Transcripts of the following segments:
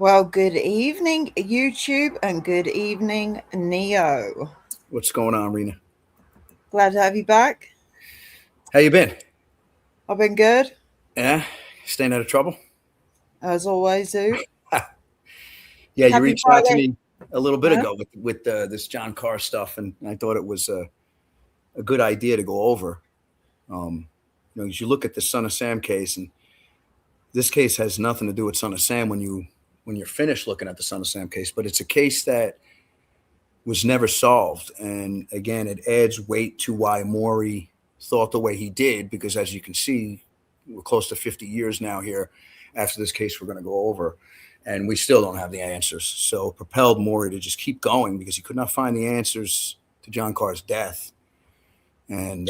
Well, good evening, YouTube, and good evening, Neo. What's going on, Rena? Glad to have you back. How you been? I've been good, Yeah, staying out of trouble? as always, do. Yeah, you Happy reached out to Friday. me a little bit Huh? ago with this John Carr stuff, and I thought it was a good idea to go over. As you look at the Son of Sam case, and this case has nothing to do with Son of Sam when you're finished looking at the Son of Sam case, but it's a case that was never solved, and again, it adds weight to why Maury thought the way he did, because as you can see, we're close to 50 years now here after this case we're going to go over, and we still don't have the answers. So it propelled Maury to just keep going because he could not find the answers to John Carr's death, and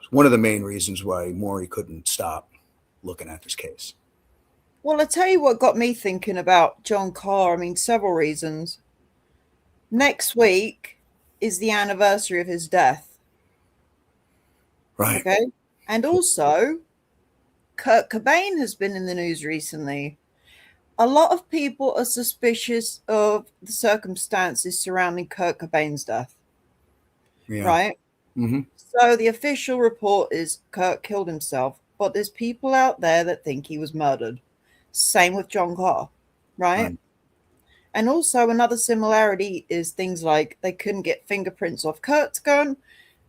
one of the main reasons why Maury couldn't stop looking at this case. Well, I tell you what got me thinking about John Carr. I mean, several reasons. Next week is the anniversary of his death. Right. Okay. And also, Kurt Cobain has been in the news recently. A lot of people are suspicious of the circumstances surrounding Kurt Cobain's death, Yeah. right? Mm-hmm. So the official report is Kurt killed himself, but there's people out there that think he was murdered. Same with John Carr, right? Right. And also another similarity is things like they couldn't get fingerprints off Kurt's gun,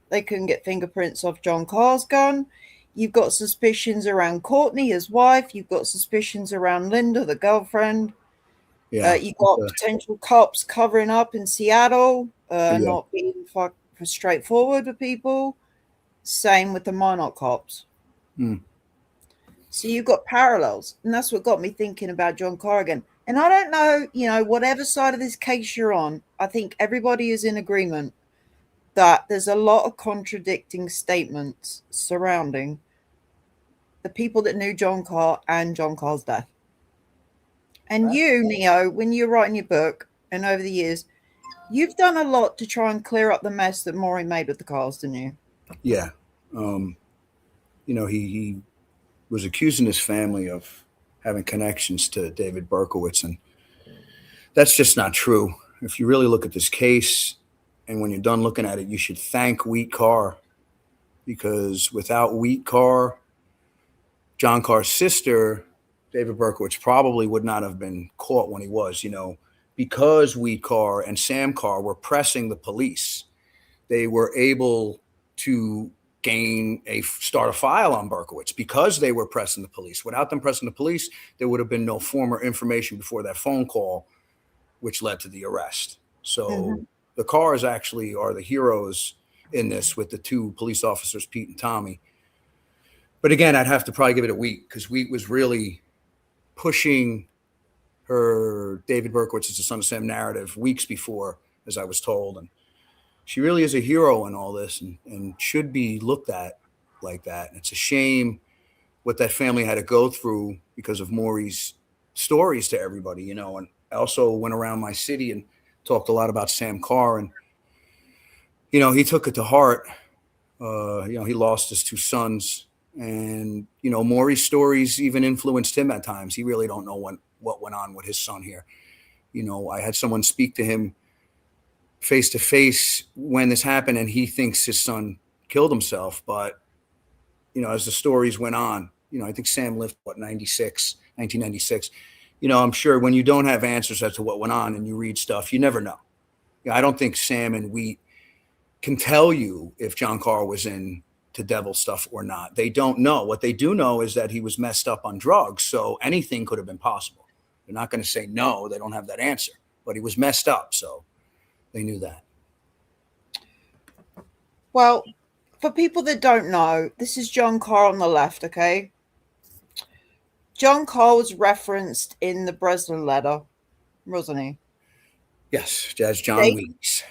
they couldn't get fingerprints off John Carr's gun. You've got suspicions around Courtney, his wife. You've got suspicions around Linda, the girlfriend. Yeah. You've got potential cops covering up in Seattle, Yeah. not being straightforward with people. Same with the Minot cops. Mm. So you've got parallels, and that's what got me thinking about John Corrigan. And I don't know, whatever side of this case you're on, I think everybody is in agreement that there's a lot of contradicting statements surrounding the people that knew John Carr and John Carr's death. And you, Neo, when you're writing your book and over the years, you've done a lot to try and clear up the mess that Maury made with the cars, didn't you? Yeah. Um, he was accusing his family of having connections to David Berkowitz, and that's just not true. If you really look at this case, and when you're done looking at it, you should thank Wheat Carr, because without Wheat Carr, John Carr's sister, David Berkowitz, probably would not have been caught when he was, because Wheat Carr and Sam Carr were pressing the police. They were able to start a file on Berkowitz because they were pressing the police. Without them pressing the police, there would have been no former information before that phone call, which led to the arrest. So the Carrs actually are the heroes in this, with the two police officers, Pete and Tommy. But again, I'd have to probably give it a Wheat, because Wheat was really pushing her David Berkowitz as the Son of Sam narrative weeks before, as I was told. And she really is a hero in all this, and should be looked at like that. And it's a shame what that family had to go through because of Maury's stories to everybody, and I also went around my city and talked a lot about Sam Carr, and, he took it to heart. He lost his two sons, and, Maury's stories even influenced him at times. He really don't know what went on with his son here. I had someone speak to him face to face when this happened, and he thinks his son killed himself. But, as the stories went on, I think Sam lived, 1996. I'm sure when you don't have answers as to what went on and you read stuff, you never know. I don't think Sam and Wheat can tell you if John Carr was in to devil stuff or not. They don't know. What they do know is that he was messed up on drugs, so anything could have been possible. They're not going to say no. They don't have that answer. But he was messed up, so they knew that. Well, for people that don't know, this is John Carr on the left, okay? John Carr was referenced in the Breslin letter, wasn't he? Yes, as John Weeks.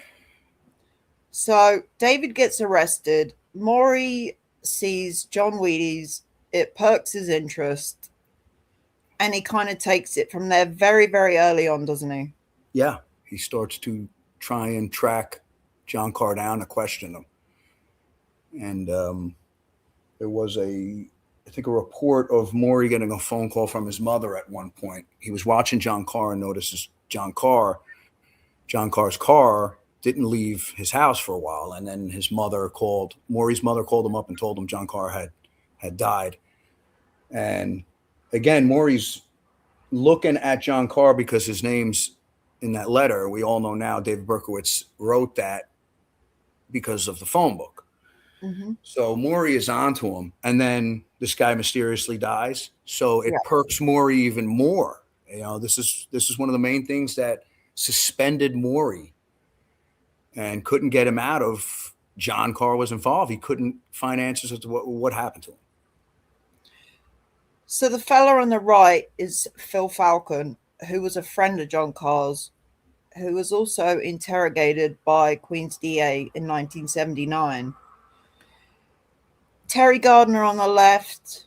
So David gets arrested. Maury sees John Wheaties. It perks his interest. And he kind of takes it from there very, very early on, doesn't he? Yeah, he starts to try and track John Carr down to question him. And there was a I think, a report of Maury getting a phone call from his mother at one point. He was watching John Carr and notices John Carr's car didn't leave his house for a while, and then Maury's mother called him up and told him John Carr had died. And again, Maury's looking at John Carr because his name's in that letter. We all know now David Berkowitz wrote that because of the phone book. Mm-hmm. So Maury is onto him, and then this guy mysteriously dies. So it perks Maury even more. This is one of the main things that suspended Maury and couldn't get him out of. John Carr was involved. He couldn't find answers as to what happened to him. So the fella on the right is Phil Falcon, who was a friend of John Carr's, who was also interrogated by Queen's DA in 1979. Terry Gardner on the left,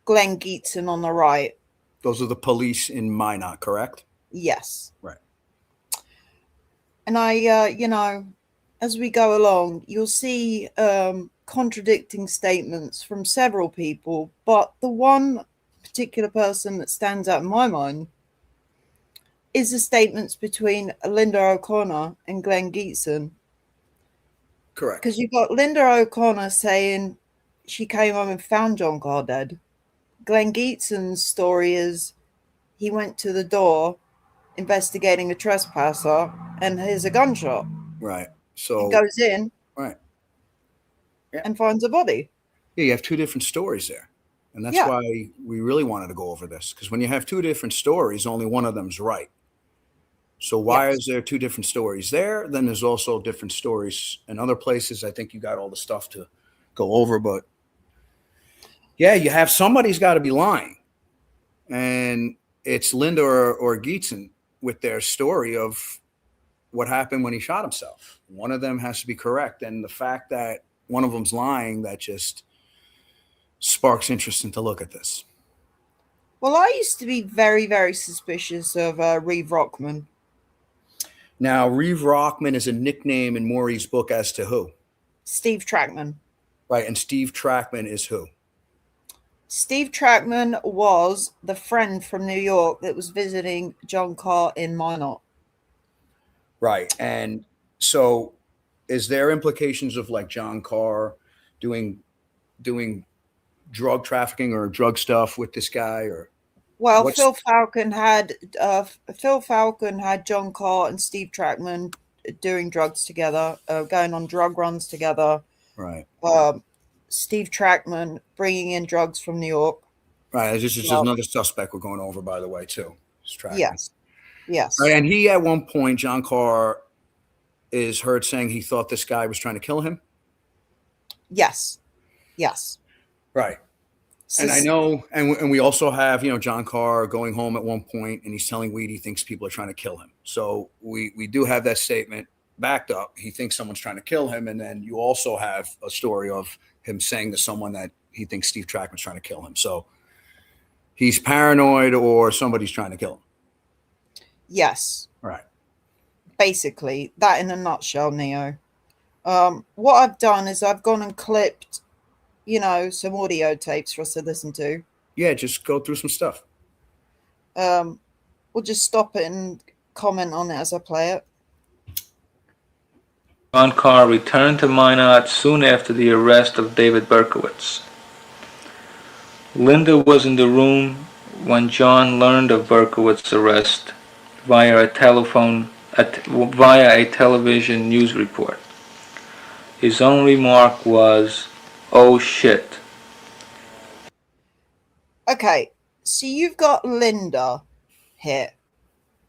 Glenn Geetson on the right. Those are the police in Minot, correct? Yes. Right. And I, as we go along, you'll see contradicting statements from several people, but the one particular person that stands out in my mind is the statements between Linda O'Connor and Glenn Geetson. Correct. Because you've got Linda O'Connor saying she came home and found John Carr dead. Glenn Geetson's story is he went to the door investigating a trespasser and here's a gunshot. Right. So he goes in. Right. Yeah. And finds a body. Yeah, you have two different stories there. And that's why we really wanted to go over this. Because when you have two different stories, only one of them's right. So why is there two different stories there? Then there's also different stories in other places. I think you got all the stuff to go over. But yeah, you have somebody's got to be lying. And it's Linda or Geetson with their story of what happened when he shot himself. One of them has to be correct. And the fact that one of them's lying, that just sparks interest to look at this. Well, I used to be very, very suspicious of Reeve Rockman. Now, Reeve Rockman is a nickname in Maury's book as to who? Steve Trackman. Right, and Steve Trackman is who? Steve Trackman was the friend from New York that was visiting John Carr in Minot. Right, and so is there implications of like John Carr doing drug trafficking or drug stuff with this guy, or? Well, Phil Falcon had John Carr and Steve Trackman doing drugs together, going on drug runs together. Right. Steve Trackman bringing in drugs from New York. Right. This is just another suspect we're going over, by the way, too. Yes. Yes. Right, and he, at one point, John Carr is heard saying he thought this guy was trying to kill him. Yes. Yes. Right. And I know, and we also have, John Carr going home at one point and he's telling Weed he thinks people are trying to kill him. So we do have that statement backed up. He thinks someone's trying to kill him. And then you also have a story of him saying to someone that he thinks Steve Trackman's trying to kill him. So he's paranoid or somebody's trying to kill him. Yes. Right. Basically, that in a nutshell, Neo. What I've done is I've gone and clipped some audio tapes for us to listen to. Yeah, just go through some stuff. We'll just stop it and comment on it as I play it. John Carr returned to Minot soon after the arrest of David Berkowitz. Linda was in the room when John learned of Berkowitz's arrest via a television news report. His own remark was, "Oh shit." Okay, so you've got Linda here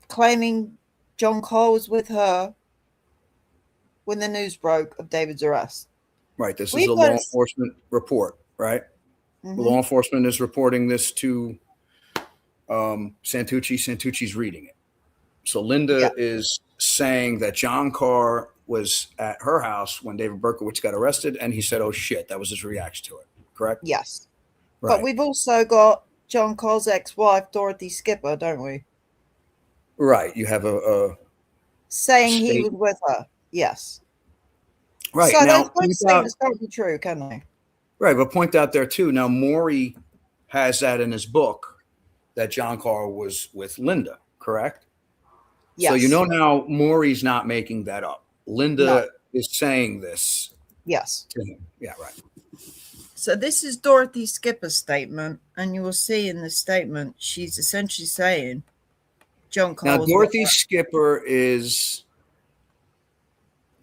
claiming John Carr was with her when the news broke of David's arrest. Right, this is a law enforcement report, right? Mm-hmm. Law enforcement is reporting this to Santucci. Santucci's reading it. So Linda is saying that John Carr was at her house when David Berkowitz got arrested, and he said, "Oh shit," that was his reaction to it. Correct? Yes. Right. But we've also got John Carr's ex-wife, Dorothy Skipper, don't we? Right. You have a saying he was with her. Yes. Right. So now, those statements can't be true, can they? Right, but point out there too. Now Maury has that in his book that John Carr was with Linda, correct? Yes. So you know now Maury's not making that up. Linda No. is saying this Yes. to him. Yeah, right. So this is Dorothy Skipper's statement, and you will see in this statement she's essentially saying John Carr Now was with Dorothy her. Skipper is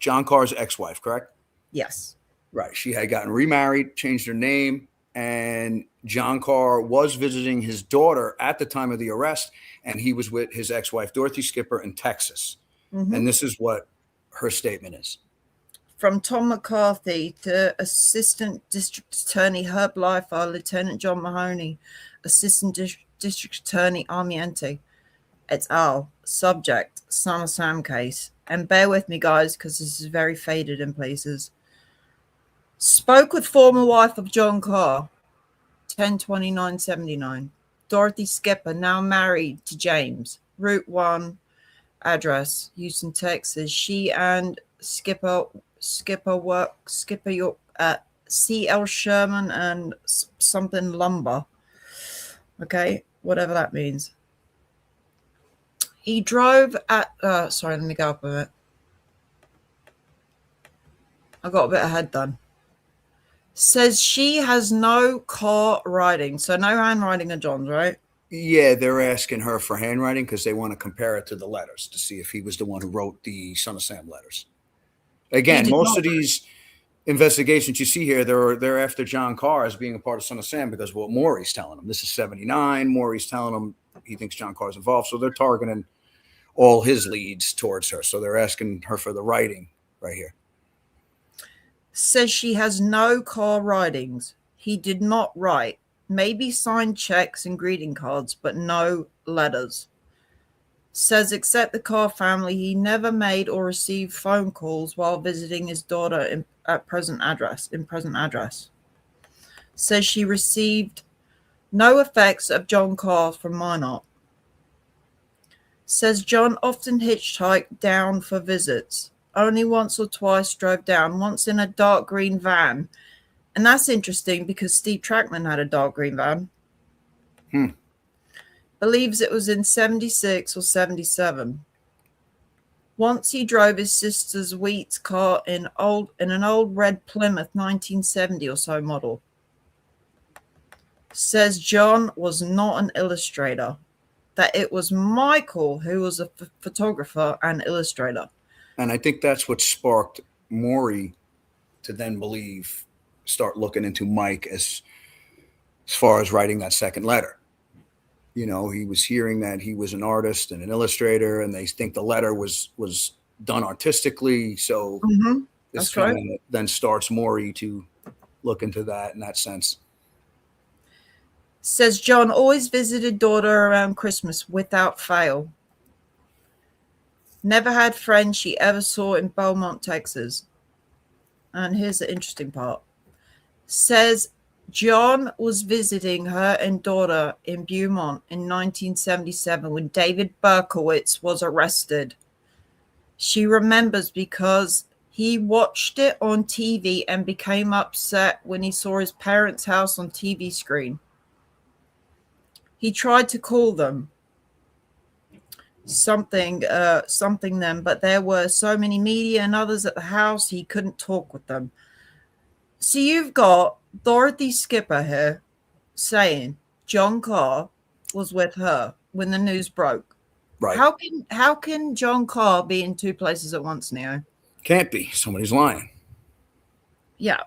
John Carr's ex-wife, correct? Yes. Right. She had gotten remarried, changed her name, and John Carr was visiting his daughter at the time of the arrest, and he was with his ex-wife, Dorothy Skipper, in Texas. Mm-hmm. And this is what her statement is. From Tom McCarthy to Assistant District Attorney Herb Lifer, Lieutenant John Mahoney, Assistant District Attorney Armiente, et al. Subject, Son of Sam case. And bear with me, guys, because this is very faded in places. Spoke with former wife of John Carr, 10/29/79. Dorothy Skipper, now married to James. Route 1, address, Houston, Texas. She and Skipper York at C.L. Sherman and something lumber. Okay, whatever that means. He drove at sorry, let me go up a bit. I got a bit ahead done. Says she has no car writing, so no handwriting of John's, right? Yeah, they're asking her for handwriting because they want to compare it to the letters to see if he was the one who wrote the Son of Sam letters. Again, most of these investigations you see here, they're after John Carr as being a part of Son of Sam because of what Maury's telling them. This is 79. Maury's telling them he thinks John Carr's involved. So they're targeting all his leads towards her. So they're asking her for the writing right here. Says she has no car writings. He did not write. Maybe signed checks and greeting cards, but no letters. Says except the Carr family, he never made or received phone calls while visiting his daughter in present address. Says she received no effects of John Carr from Minot. Says John often hitchhiked down for visits. Only once or twice drove down, once in a dark green van. And that's interesting because Steve Trackman had a dark green van. Believes it was in 76 or 77. Once he drove his sister's Wheat's car in an old red Plymouth 1970 or so model. Says John was not an illustrator, that it was Michael who was a photographer and illustrator. And I think that's what sparked Maury to then start looking into Mike as far as writing that second letter. You know, he was hearing that he was an artist and an illustrator, and they think the letter was done artistically. So this kind of then starts Maury to look into that in that sense. Says John always visited daughter around Christmas without fail. Never had friends she ever saw in Beaumont, Texas. And here's the interesting part. Says John was visiting her and daughter in Beaumont in 1977 when David Berkowitz was arrested. She remembers because he watched it on TV and became upset when he saw his parents' house on TV screen. He tried to call them something then, but there were so many media and others at the house he couldn't talk with them. So you've got Dorothy Skipper here saying John Carr was with her when the news broke. Right. How can John Carr be in two places at once, Neo? Can't be. Somebody's lying. Yeah.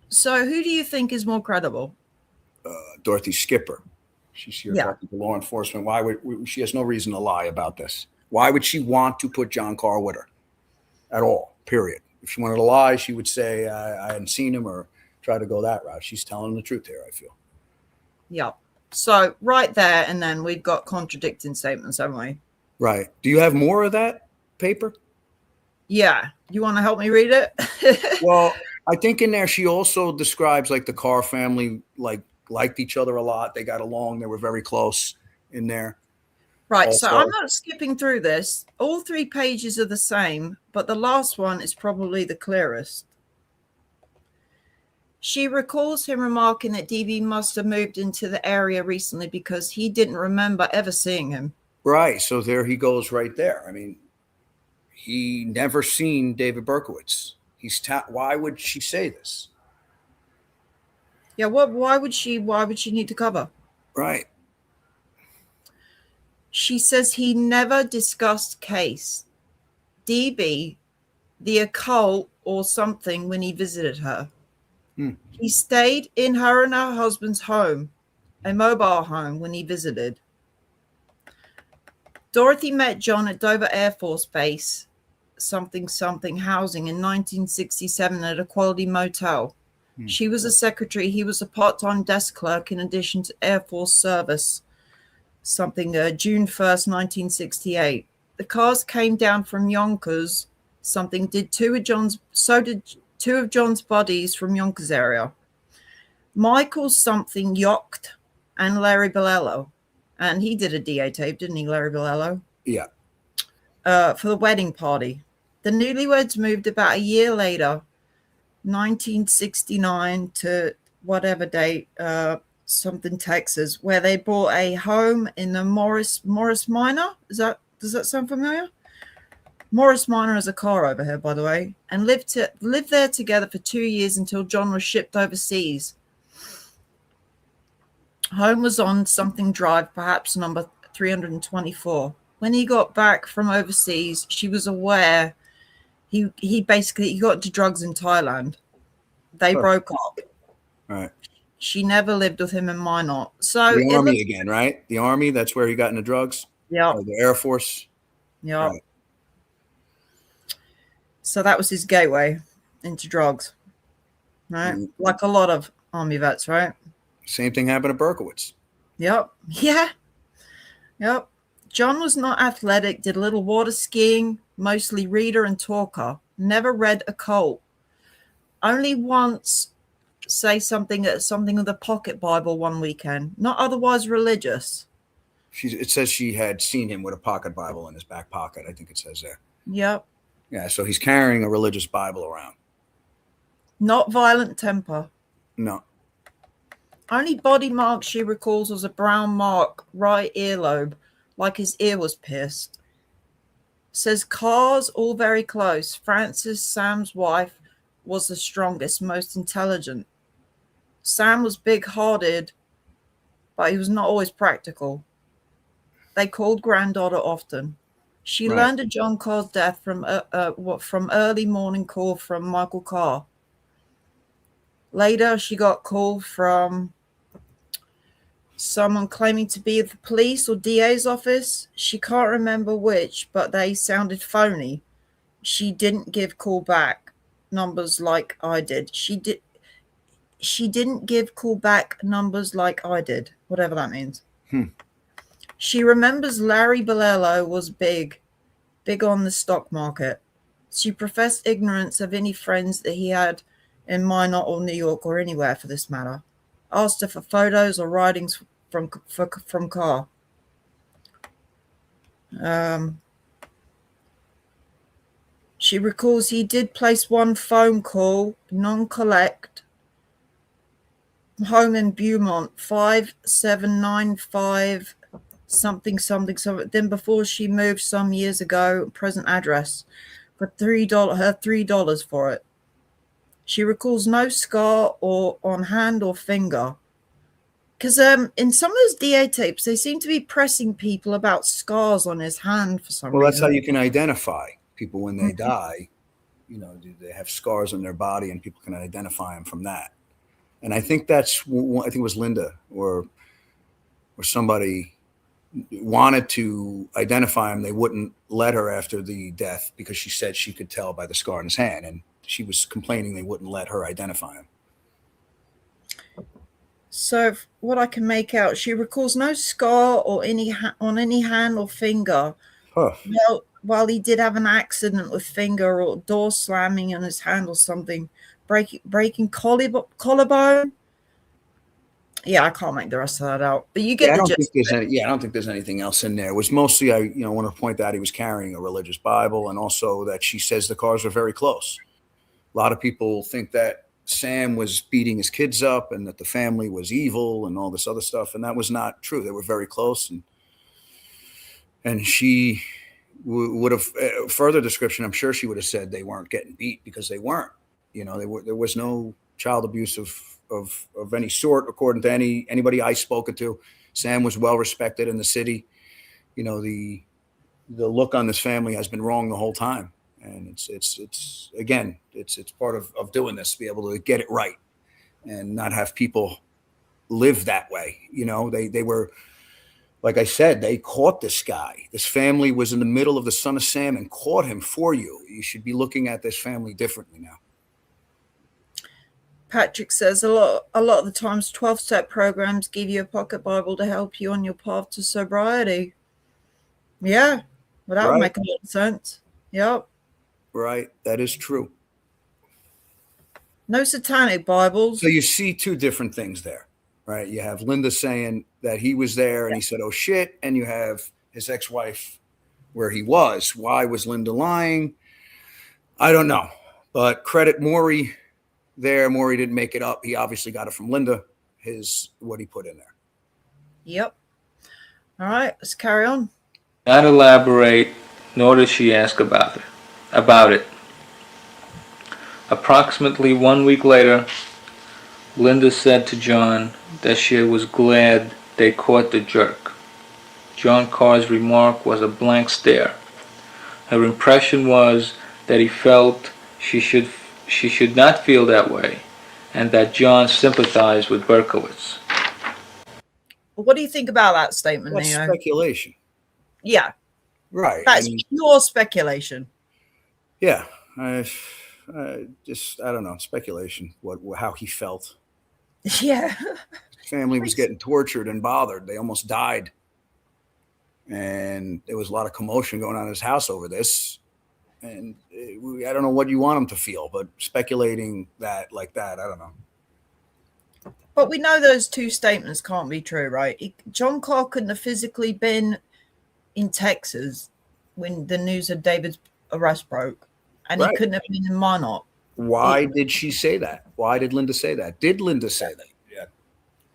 So who do you think is more credible? Dorothy Skipper. She's here talking to law enforcement. Why would she has no reason to lie about this? Why would she want to put John Carr with her at all? Period. If she wanted to lie, she would say I hadn't seen him or try to go that route. She's telling the truth here, I feel. Yeah. So right there, and then we've got contradicting statements, haven't we? Right. Do you have more of that paper? Yeah. You want to help me read it? Well, I think in there she also describes like the Carr family liked each other a lot. They got along. They were very close in there. Right. Also, so I'm not skipping through this. All 3 pages are the same, but the last one is probably the clearest. She recalls him remarking that DB must have moved into the area recently because he didn't remember ever seeing him. Right. So there he goes right there. I mean, he never seen David Berkowitz. Why would she say this? Yeah, why would she need to cover? Right. She says he never discussed case, DB, the occult, or something when he visited her. He stayed in her and her husband's home, a mobile home, when he visited. Dorothy met John at Dover Air Force Base, something housing in 1967 at a quality motel. She was a secretary. He was a part-time desk clerk in addition to Air Force service, June 1st, 1968. The cars came down from Yonkers, did two of John's bodies from Yonkers area. Michael Yocked and Larry Bilello. And he did a DA tape, didn't he, Larry Bilello? Yeah. For the wedding party. The newlyweds moved about a year later, 1969 to whatever date, Texas, where they bought a home in the Morris Minor. Does that sound familiar? Morris Minor is a car over here, by the way, and lived there together for 2 years until John was shipped overseas. Home was on something drive, perhaps number 324. When he got back from overseas, she was aware he got into drugs in Thailand. They broke up. Right. She never lived with him in Minot. So the Army again, right? The Army, that's where he got into drugs? Yeah. The Air Force? Yeah. Right. So that was his gateway into drugs. Right? Like a lot of Army vets, right? Same thing happened to Berkowitz. Yep. Yeah. Yep. John was not athletic, did a little water skiing, mostly reader and talker, never read occult. Only once say something of the pocket Bible one weekend, not otherwise religious. It says she had seen him with a pocket Bible in his back pocket. I think it says there. Yep. Yeah, so he's carrying a religious Bible around. Not violent temper. No. Only body mark she recalls was a brown mark, right earlobe, like his ear was pierced. Says Carr's all very close. Frances, Sam's wife, was the strongest, most intelligent. Sam was big-hearted, but he was not always practical. They called granddaughter often. She learned of John Carr's death from early morning call from Michael Carr. Later, she got call from someone claiming to be the police or DA's office. She can't remember which, but they sounded phony. She didn't give call back numbers like I did. She didn't give call back numbers like I did, whatever that means. She remembers Larry Bilello was big on the stock market. She professed ignorance of any friends that he had in Minot or New York or anywhere for this matter. Asked her for photos or writings from Carr. She recalls he did place one phone call, non-collect, home in Beaumont, 5795 something. Then before she moved some years ago, present address, for $3 for it. She recalls no scar or on hand or finger. Because in some of those DA tapes, they seem to be pressing people about scars on his hand for some reason. Well, that's how you can identify people when they die. You know, they have scars on their body, and people can identify them from that. And I think I think it was Linda or somebody wanted to identify him. They wouldn't let her after the death because she said she could tell by the scar on his hand, and she was complaining they wouldn't let her identify him. So what I can make out, she recalls no scar or on any hand or finger. While he did have an accident with finger or door slamming on his hand or something, breaking collarbone. Yeah, I can't make the rest of that out. But you get the gist. I don't think there's anything else in there. It was mostly, I want to point out he was carrying a religious Bible, and also that she says the cars are very close. A lot of people think that Sam was beating his kids up and that the family was evil and all this other stuff, and that was not true. They were very close, and she would have further description. I'm sure she would have said they weren't getting beat because they weren't. There was no child abuse of any sort, according to anybody I spoken to. Sam was well respected in the city. The look on this family has been wrong the whole time, and it's again, it's part of doing this, to be able to get it right and not have people live that way. They were, like I said, they caught this guy. This family was in the middle of the Son of Sam and caught him for you. You should be looking at this family differently now. Patrick says a lot of the times 12-step programs give you a pocket Bible to help you on your path to sobriety. Yeah, well, that would make a lot of sense. Yep. Right, that is true. No satanic Bibles. So you see two different things there, right? You have Linda saying that he was there and he said, oh shit. And you have his ex-wife where he was. Why was Linda lying? I don't know, but credit Maury there. Maury didn't make it up. He obviously got it from Linda, what he put in there. Yep. All right, let's carry on. Not elaborate, nor does she ask about it. Approximately 1 week later, Linda said to John that she was glad they caught the jerk. John Carr's remark was a blank stare. Her impression was that he felt she should not feel that way, and that John sympathized with Berkowitz. What do you think about that statement, That's Neo? speculation. Yeah. Right. That's pure speculation. Yeah. I don't know, speculation, how he felt. Yeah. His family was getting tortured and bothered. They almost died. And there was a lot of commotion going on in his house over this. And I don't know what you want him to feel, but speculating that like that, I don't know. But we know those two statements can't be true, right? John Carr couldn't have physically been in Texas when the news of David's arrest broke. And he couldn't have been in Minot. Why did she say that? Why did Linda say that? Did Linda say that? Yeah.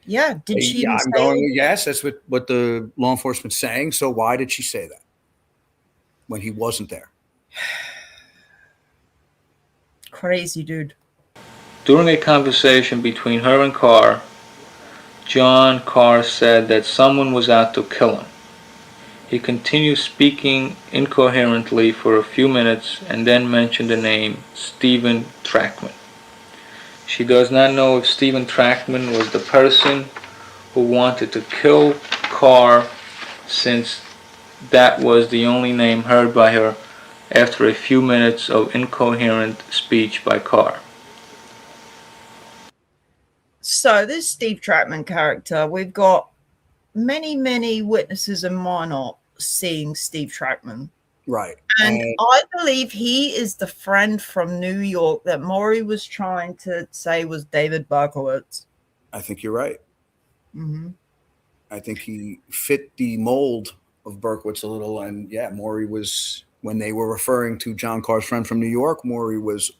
Yeah. Did she even say yes, that's what the law enforcement's saying. So why did she say that when he wasn't there? Crazy, dude. During a conversation between her and Carr, John Carr said that someone was out to kill him. He continued speaking incoherently for a few minutes and then mentioned the name Stephen Trackman. She does not know if Stephen Trackman was the person who wanted to kill Carr, since that was the only name heard by her after a few minutes of incoherent speech by Carr. So this Steve Trackman character, we've got many witnesses in Minot seeing Steve Trackman. Right. And I believe he is the friend from New York that Maury was trying to say was David Berkowitz. I think you're right. Mm-hmm. I think he fit the mold of Berkowitz a little. And yeah, Maury was, when they were referring to John Carr's friend from New York, Maury was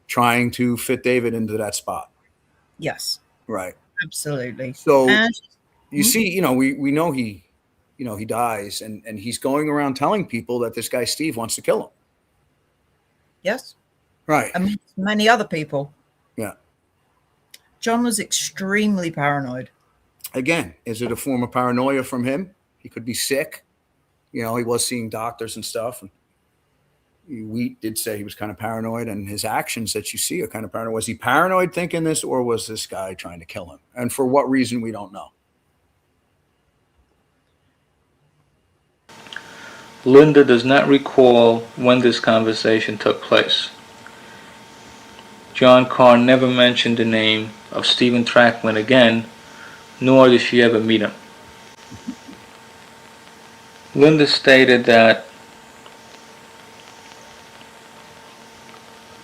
trying to fit David into that spot. Yes. Right. Absolutely. So you see, we know he dies and he's going around telling people that this guy Steve wants to kill him. Yes. Right. I mean, many other people. Yeah. John was extremely paranoid. Again, is it a form of paranoia from him? He could be sick. He was seeing doctors and stuff. And we did say he was kind of paranoid, and his actions that you see are kind of paranoid. Was he paranoid thinking this, or was this guy trying to kill him? And for what reason, we don't know. Linda does not recall when this conversation took place. John Carr never mentioned the name of Stephen Trackman again, nor did she ever meet him. Linda stated that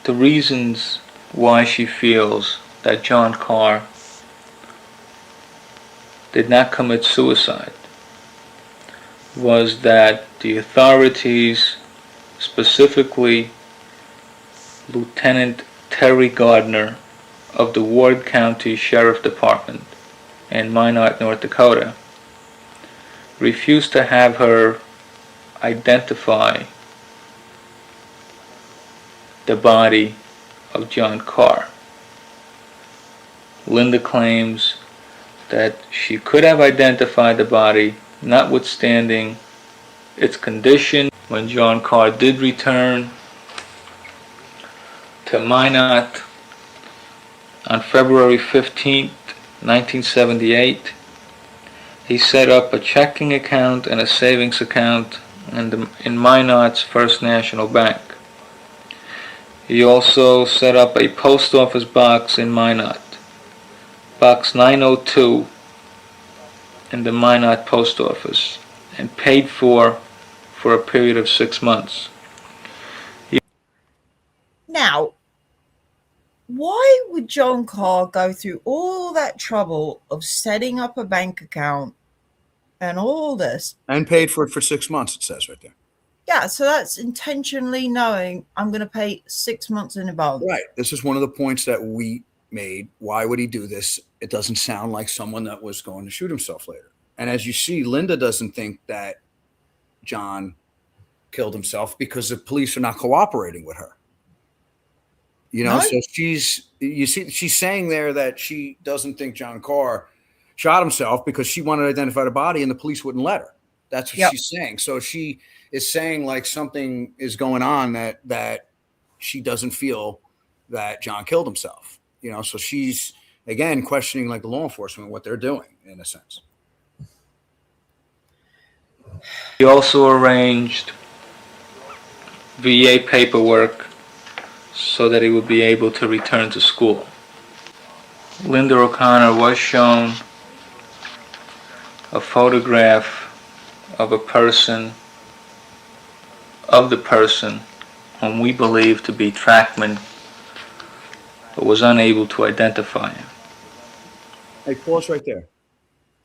the reasons why she feels that John Carr did not commit suicide was that the authorities, specifically Lieutenant Terry Gardner of the Ward County Sheriff Department in Minot, North Dakota, refused to have her identify the body of John Carr. Linda claims that she could have identified the body, notwithstanding its condition. When John Carr did return to Minot on February 15, 1978, he set up a checking account and a savings account in Minot's First National Bank. He also set up a post office box in Minot, Box 902 in the Minot post office, and paid for a period of 6 months. Now, why would John Carr go through all that trouble of setting up a bank account and all this? And paid for it for 6 months, it says right there. Yeah, so that's intentionally knowing I'm going to pay 6 months in advance. Right. This is one of the points that we made. Why would he do this? It doesn't sound like someone that was going to shoot himself later. And as you see, Linda doesn't think that John killed himself because the police are not cooperating with her. You know, No. so she's saying there that she doesn't think John Carr shot himself because she wanted to identify the body and the police wouldn't let her. That's what she's saying. So she is saying like something is going on that she doesn't feel that John killed himself. You know, so she's again questioning like the law enforcement, what they're doing in a sense. He also arranged VA paperwork so that he would be able to return to school. Linda O'Connor was shown a photograph of the person whom we believe to be Trackman, but was unable to identify him. Hey, pause right there.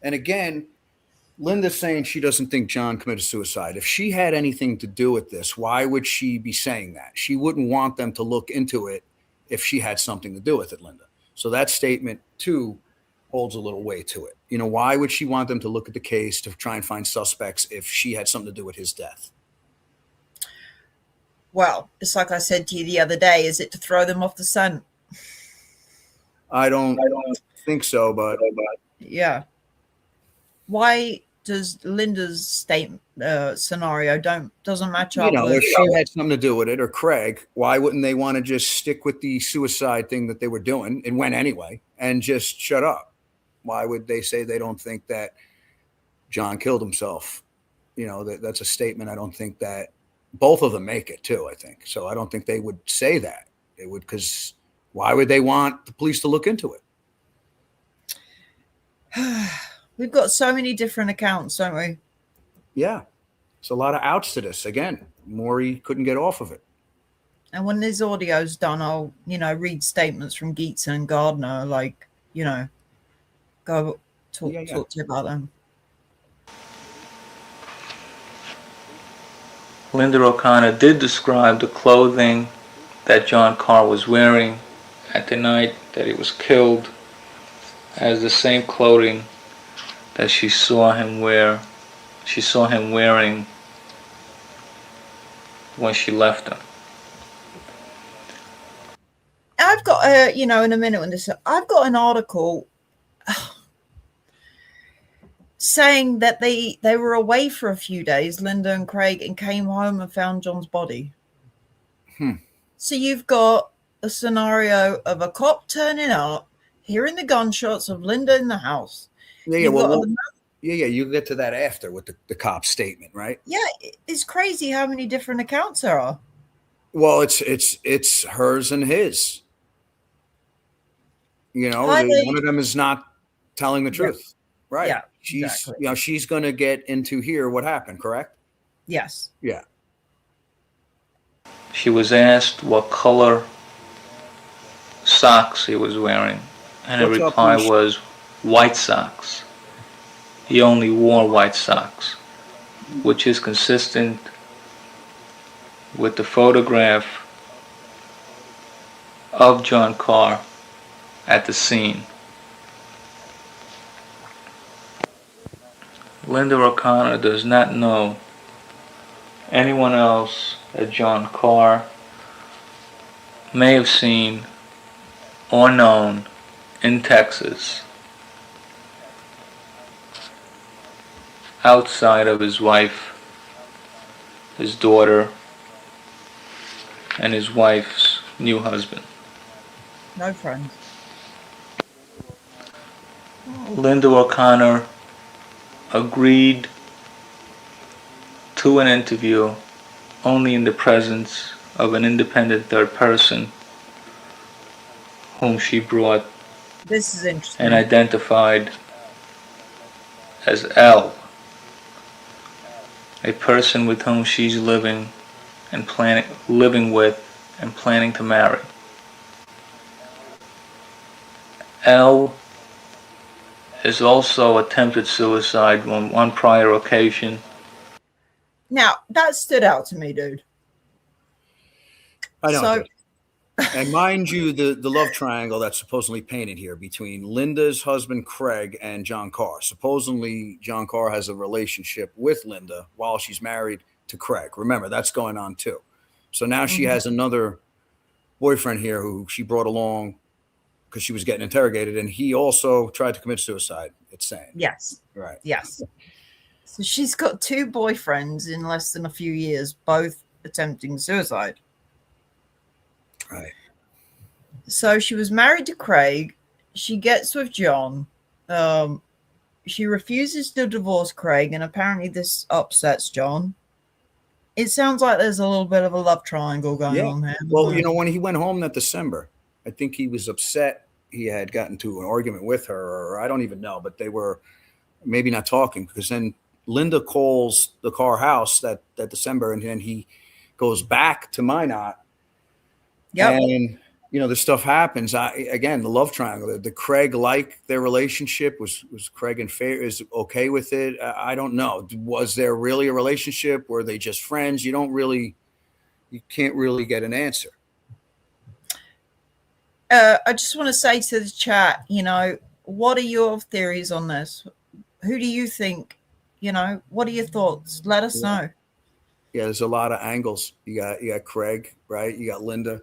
And again, Linda's saying she doesn't think John committed suicide. If she had anything to do with this, why would she be saying that? She wouldn't want them to look into it if she had something to do with it, Linda. So that statement, too, holds a little weight to it. You know, why would she want them to look at the case to try and find suspects if she had something to do with his death? Well, it's like I said to you the other day, is it to throw them off the scent? I don't think so, but yeah. Why does Linda's scenario doesn't match up? You know, if she had something to do with it, or Craig, why wouldn't they want to just stick with the suicide thing that they were doing and went anyway and just shut up? Why would they say they don't think that John killed himself? You know, that's a statement. I don't think that both of them make it too, I think. So I don't think they would say that. They would, because why would they want the police to look into it? We've got so many different accounts, don't we? Yeah. It's a lot of outs to this. Again, Maury couldn't get off of it. And when this audio's done, I'll, read statements from Geetson and Gardner, like, go talk to you about them. Linda O'Connor did describe the clothing that John Carr was wearing at the night that he was killed as the same clothing that she saw him wearing when she left him. I've got in a minute when I've got an article saying that they were away for a few days, Linda and Craig, and came home and found John's body. So you've got a scenario of a cop turning up, hearing the gunshots of Linda in the house. You get to that after with the cop statement, right? Yeah, it's crazy how many different accounts there are. Well, it's hers and his. One of them is not telling the truth, right? Yeah, she's going to get into here what happened, correct? Yes. Yeah. She was asked what color socks he was wearing, and her reply was white socks. He only wore white socks, which is consistent with the photograph of John Carr at the scene. Linda O'Connor does not know anyone else that John Carr may have seen or known in Texas outside of his wife, his daughter, and his wife's new husband. No friends. Linda O'Connor agreed to an interview only in the presence of an independent third person whom she brought This is interesting. and identified as L, a person with whom she's living with and planning to marry. L has also attempted suicide on one prior occasion. Now, that stood out to me, dude. I know. So, and mind you, the love triangle that's supposedly painted here between Linda's husband, Craig, and John Carr. Supposedly, John Carr has a relationship with Linda while she's married to Craig. Remember, that's going on too. So now she has another boyfriend here who she brought along because she was getting interrogated, and he also tried to commit suicide, it's saying. yes. Right. Yes. So she's got two boyfriends in less than a few years, both attempting suicide. Right. So she was married to Craig. She gets with John. She refuses to divorce Craig, and apparently this upsets John. It sounds like there's a little bit of a love triangle going on here. Well, you know, when he went home that December, I think he was upset. He had gotten to an argument with her, or I don't even know, but they were maybe not talking, because then Linda calls the Carr house that December, and then he goes back to Minot. Yep. And, you know, this stuff happens. Again, the love triangle, the Craig like their relationship. Was Craig in favor? Is okay with it? I don't know. Was there really a relationship? Were they just friends? You can't really get an answer. I just want to say to the chat, you know, what are your theories on this? Who do you think, you know, what are your thoughts? Let us know. Yeah, there's a lot of angles. You got Craig, right? You got Linda.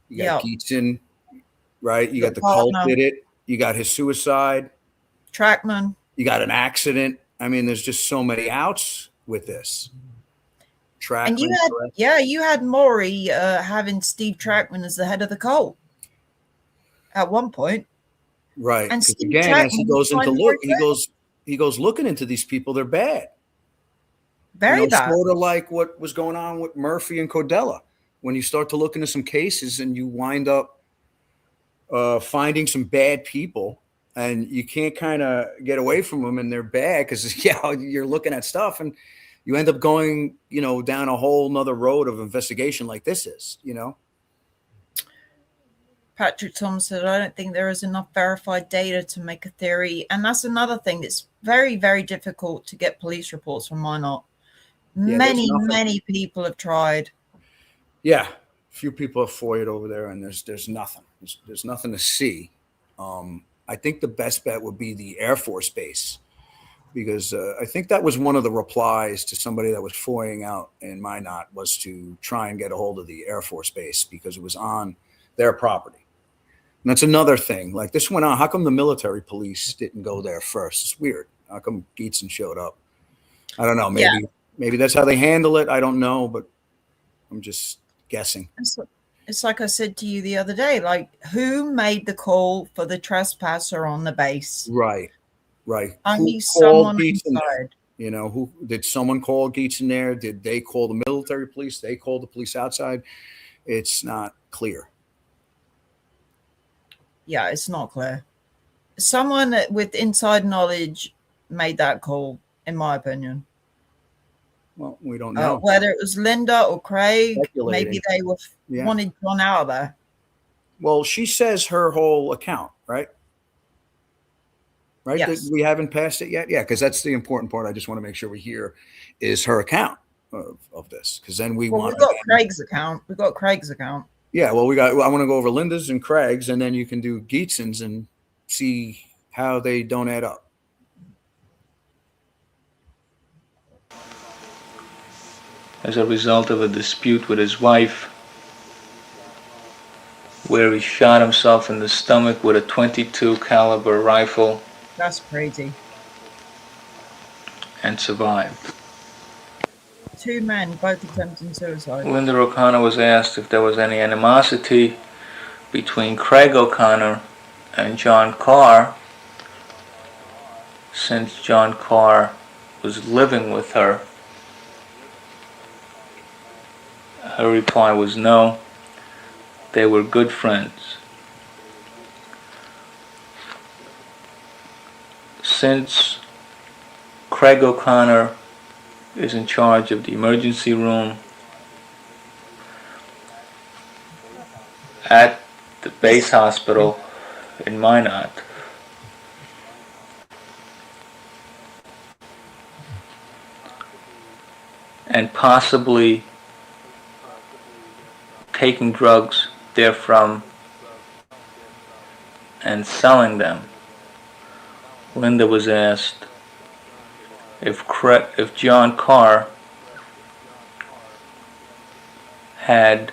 You got Geetson, right? You got the cult did it. You got his suicide. Trackman. You got an accident. I mean, there's just so many outs with this. Trackman. And you had Maury having Steve Trackman as the head of the cult at one point. Right. And Steve again, Trackman as he goes into look, he goes looking into these people. They're bad. Very bad. Sort of like what was going on with Murphy and Cordella. When you start to look into some cases and you wind up finding some bad people, and you can't kind of get away from them, and they're bad because you're looking at stuff, and you end up going, you know, down a whole nother road of investigation like this is, you know. Patrick Thomas said, I don't think there is enough verified data to make a theory. And that's another thing. It's very, very difficult to get police reports from Minot. Many people have tried. Yeah, a few people have foiled over there, and there's nothing. There's nothing to see. I think the best bet would be the Air Force Base, because I think that was one of the replies to somebody that was foiling out in Minot, was to try and get a hold of the Air Force Base because it was on their property. And that's another thing. Like, this went on. How come the military police didn't go there first? It's weird. How come Geetson showed up? I don't know. Maybe that's how they handle it. I don't know, but I'm just guessing. It's like I said to you the other day, like, who made the call for the trespasser on the base? Right. I need someone inside. You know, who did someone call Geetson there? Did they call the military police? They called the police outside? It's not clear. Yeah, it's not clear. Someone with inside knowledge made that call, in my opinion. Well, we don't know. Whether it was Linda or Craig, maybe they wanted John out of there. Well, she says her whole account, right? Right? Yes. We haven't passed it yet? Yeah, because that's the important part. I just want to make sure we hear is her account of this. Because then we got Craig's account. We've got Craig's account. Yeah, well, I want to go over Linda's and Craig's, and then you can do Geetson's and see how they don't add up. As a result of a dispute with his wife, where he shot himself in the stomach with a .22 caliber rifle That's crazy. and survived. 2 men both attempting suicide. Linda O'Connor was asked if there was any animosity between Craig O'Connor and John Carr, since John Carr was living with her. Her reply was no. They were good friends. Since Craig O'Connor is in charge of the emergency room at the base hospital in Minot, and possibly taking drugs therefrom and selling them, Linda was asked if John Carr had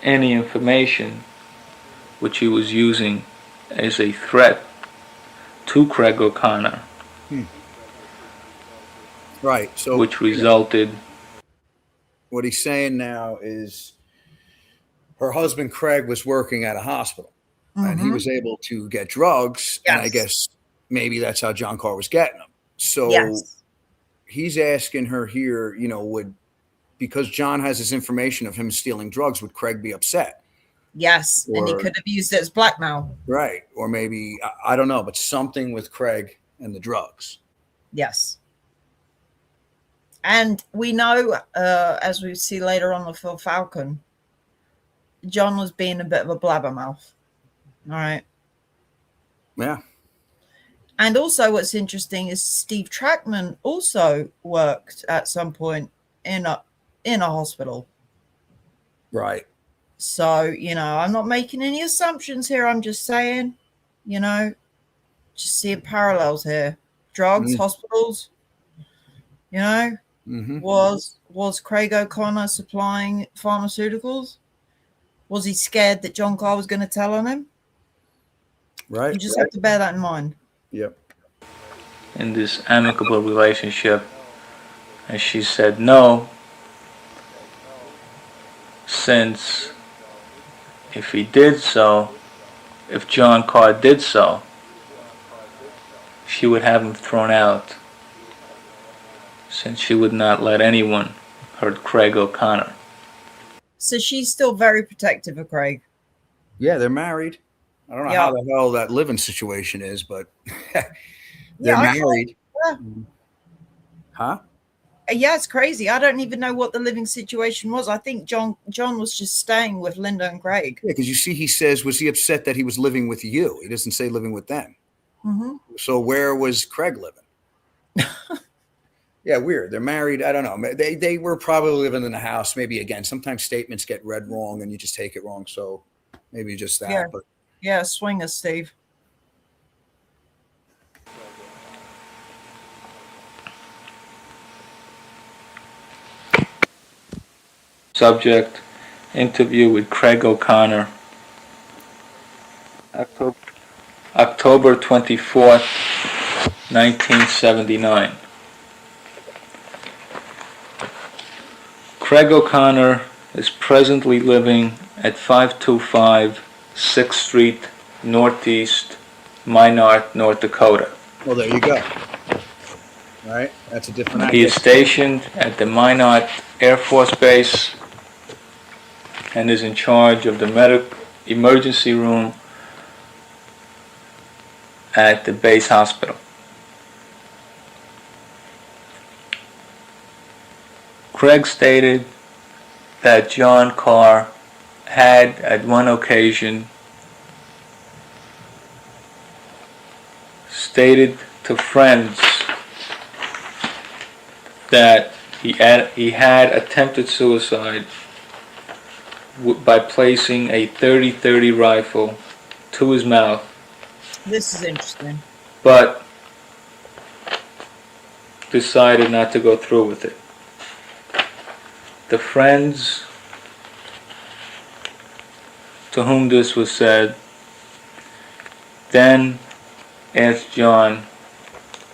any information which he was using as a threat to Craig O'Connor, Right. So which resulted. What he's saying now is her husband Craig was working at a hospital, and he was able to get drugs, and I guess maybe that's how John Carr was getting them. So he's asking her here, because John has this information of him stealing drugs, would Craig be upset? Yes, and he could have used it as blackmail. Right. Or maybe, I don't know, but something with Craig and the drugs. Yes. And we know, as we see later on with Falcon, John was being a bit of a blabbermouth. All right. Yeah. And also what's interesting is Steve Trackman also worked at some point in a hospital. Right. So, I'm not making any assumptions here. I'm just saying, just seeing parallels here. Drugs, hospitals, was Craig O'Connor supplying pharmaceuticals? Was he scared that John Carr was going to tell on him? Right. You just have to bear that in mind. Yep. In this amicable relationship, and she said no, since if John Carr did so, she would have him thrown out, since she would not let anyone hurt Craig O'Connor. So she's still very protective of Craig. Yeah, they're married. I don't know how the hell that living situation is, but they're married. Huh? Yeah, it's crazy. I don't even know what the living situation was. I think John was just staying with Linda and Craig. Yeah, because you see, he says, was he upset that he was living with you? He doesn't say living with them. So where was Craig living? Yeah, weird. They're married. I don't know. They were probably living in the house. Maybe, again, sometimes statements get read wrong and you just take it wrong. So maybe just that. Yeah, but swing us, Steve. Subject: interview with Craig O'Connor, October 24th, 1979. Craig O'Connor is presently living at 525 6th Street Northeast, Minot, North Dakota. well, there you go. All right, that's a different He idea. is stationed at the Minot Air Force Base and is in charge of the emergency room at the base hospital. Craig stated that John Carr had at one occasion stated to friends that he had attempted suicide by placing a 30-30 rifle to his mouth, This is interesting. but decided not to go through with it. The friends to whom this was said then asked John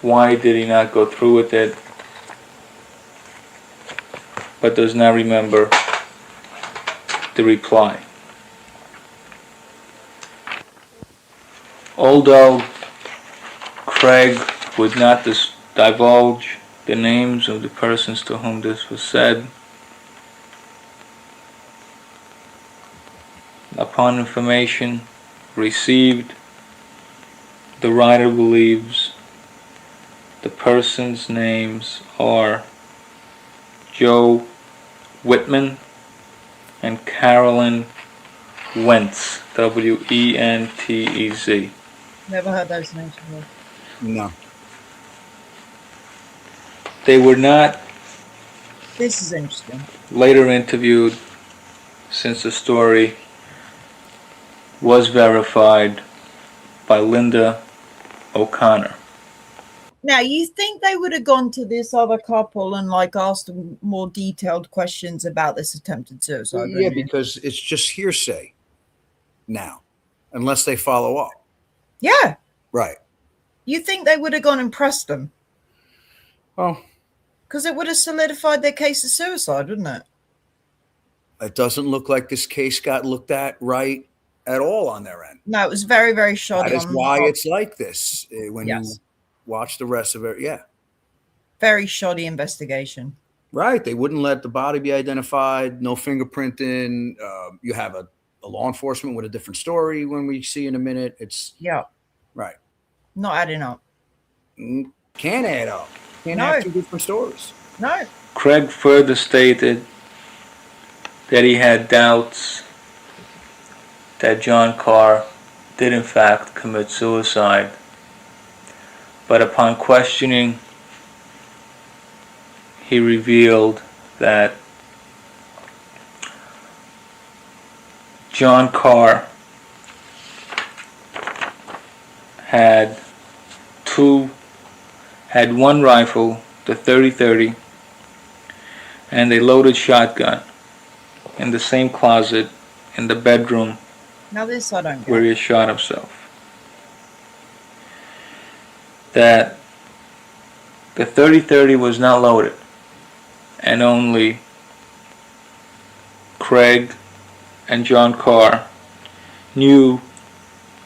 why did he not go through with it, but does not remember the reply. Although Craig would not divulge the names of the persons to whom this was said, upon information received, the writer believes the persons' names are Joe Whitman and Carolyn Wentz, Wentez. Never heard those names before. No. They were not This is interesting. later interviewed, since the story was verified by Linda O'Connor. Now, you think they would have gone to this other couple and like asked them more detailed questions about this attempted suicide? Yeah, because it's just hearsay now, unless they follow up. Yeah. Right. You think they would have gone and pressed them? Well, because it would have solidified their case of suicide, wouldn't it? it doesn't look like this case got looked at right at all on their end. No, it was very, very shoddy. That is why it's like this when you watch the rest of it. Yeah. Very shoddy investigation. Right. They wouldn't let the body be identified. No fingerprinting. You have a law enforcement with a different story when we see in a minute. It's right. Not adding up. Can't add up. Can't have two different stories. No. Craig further stated that he had doubts that John Carr did in fact commit suicide, but upon questioning, he revealed that John Carr had one rifle, the 30-30, and a loaded shotgun in the same closet in the bedroom now this I don't get. where he shot himself. That the 30-30 was not loaded, and only Craig and John Carr knew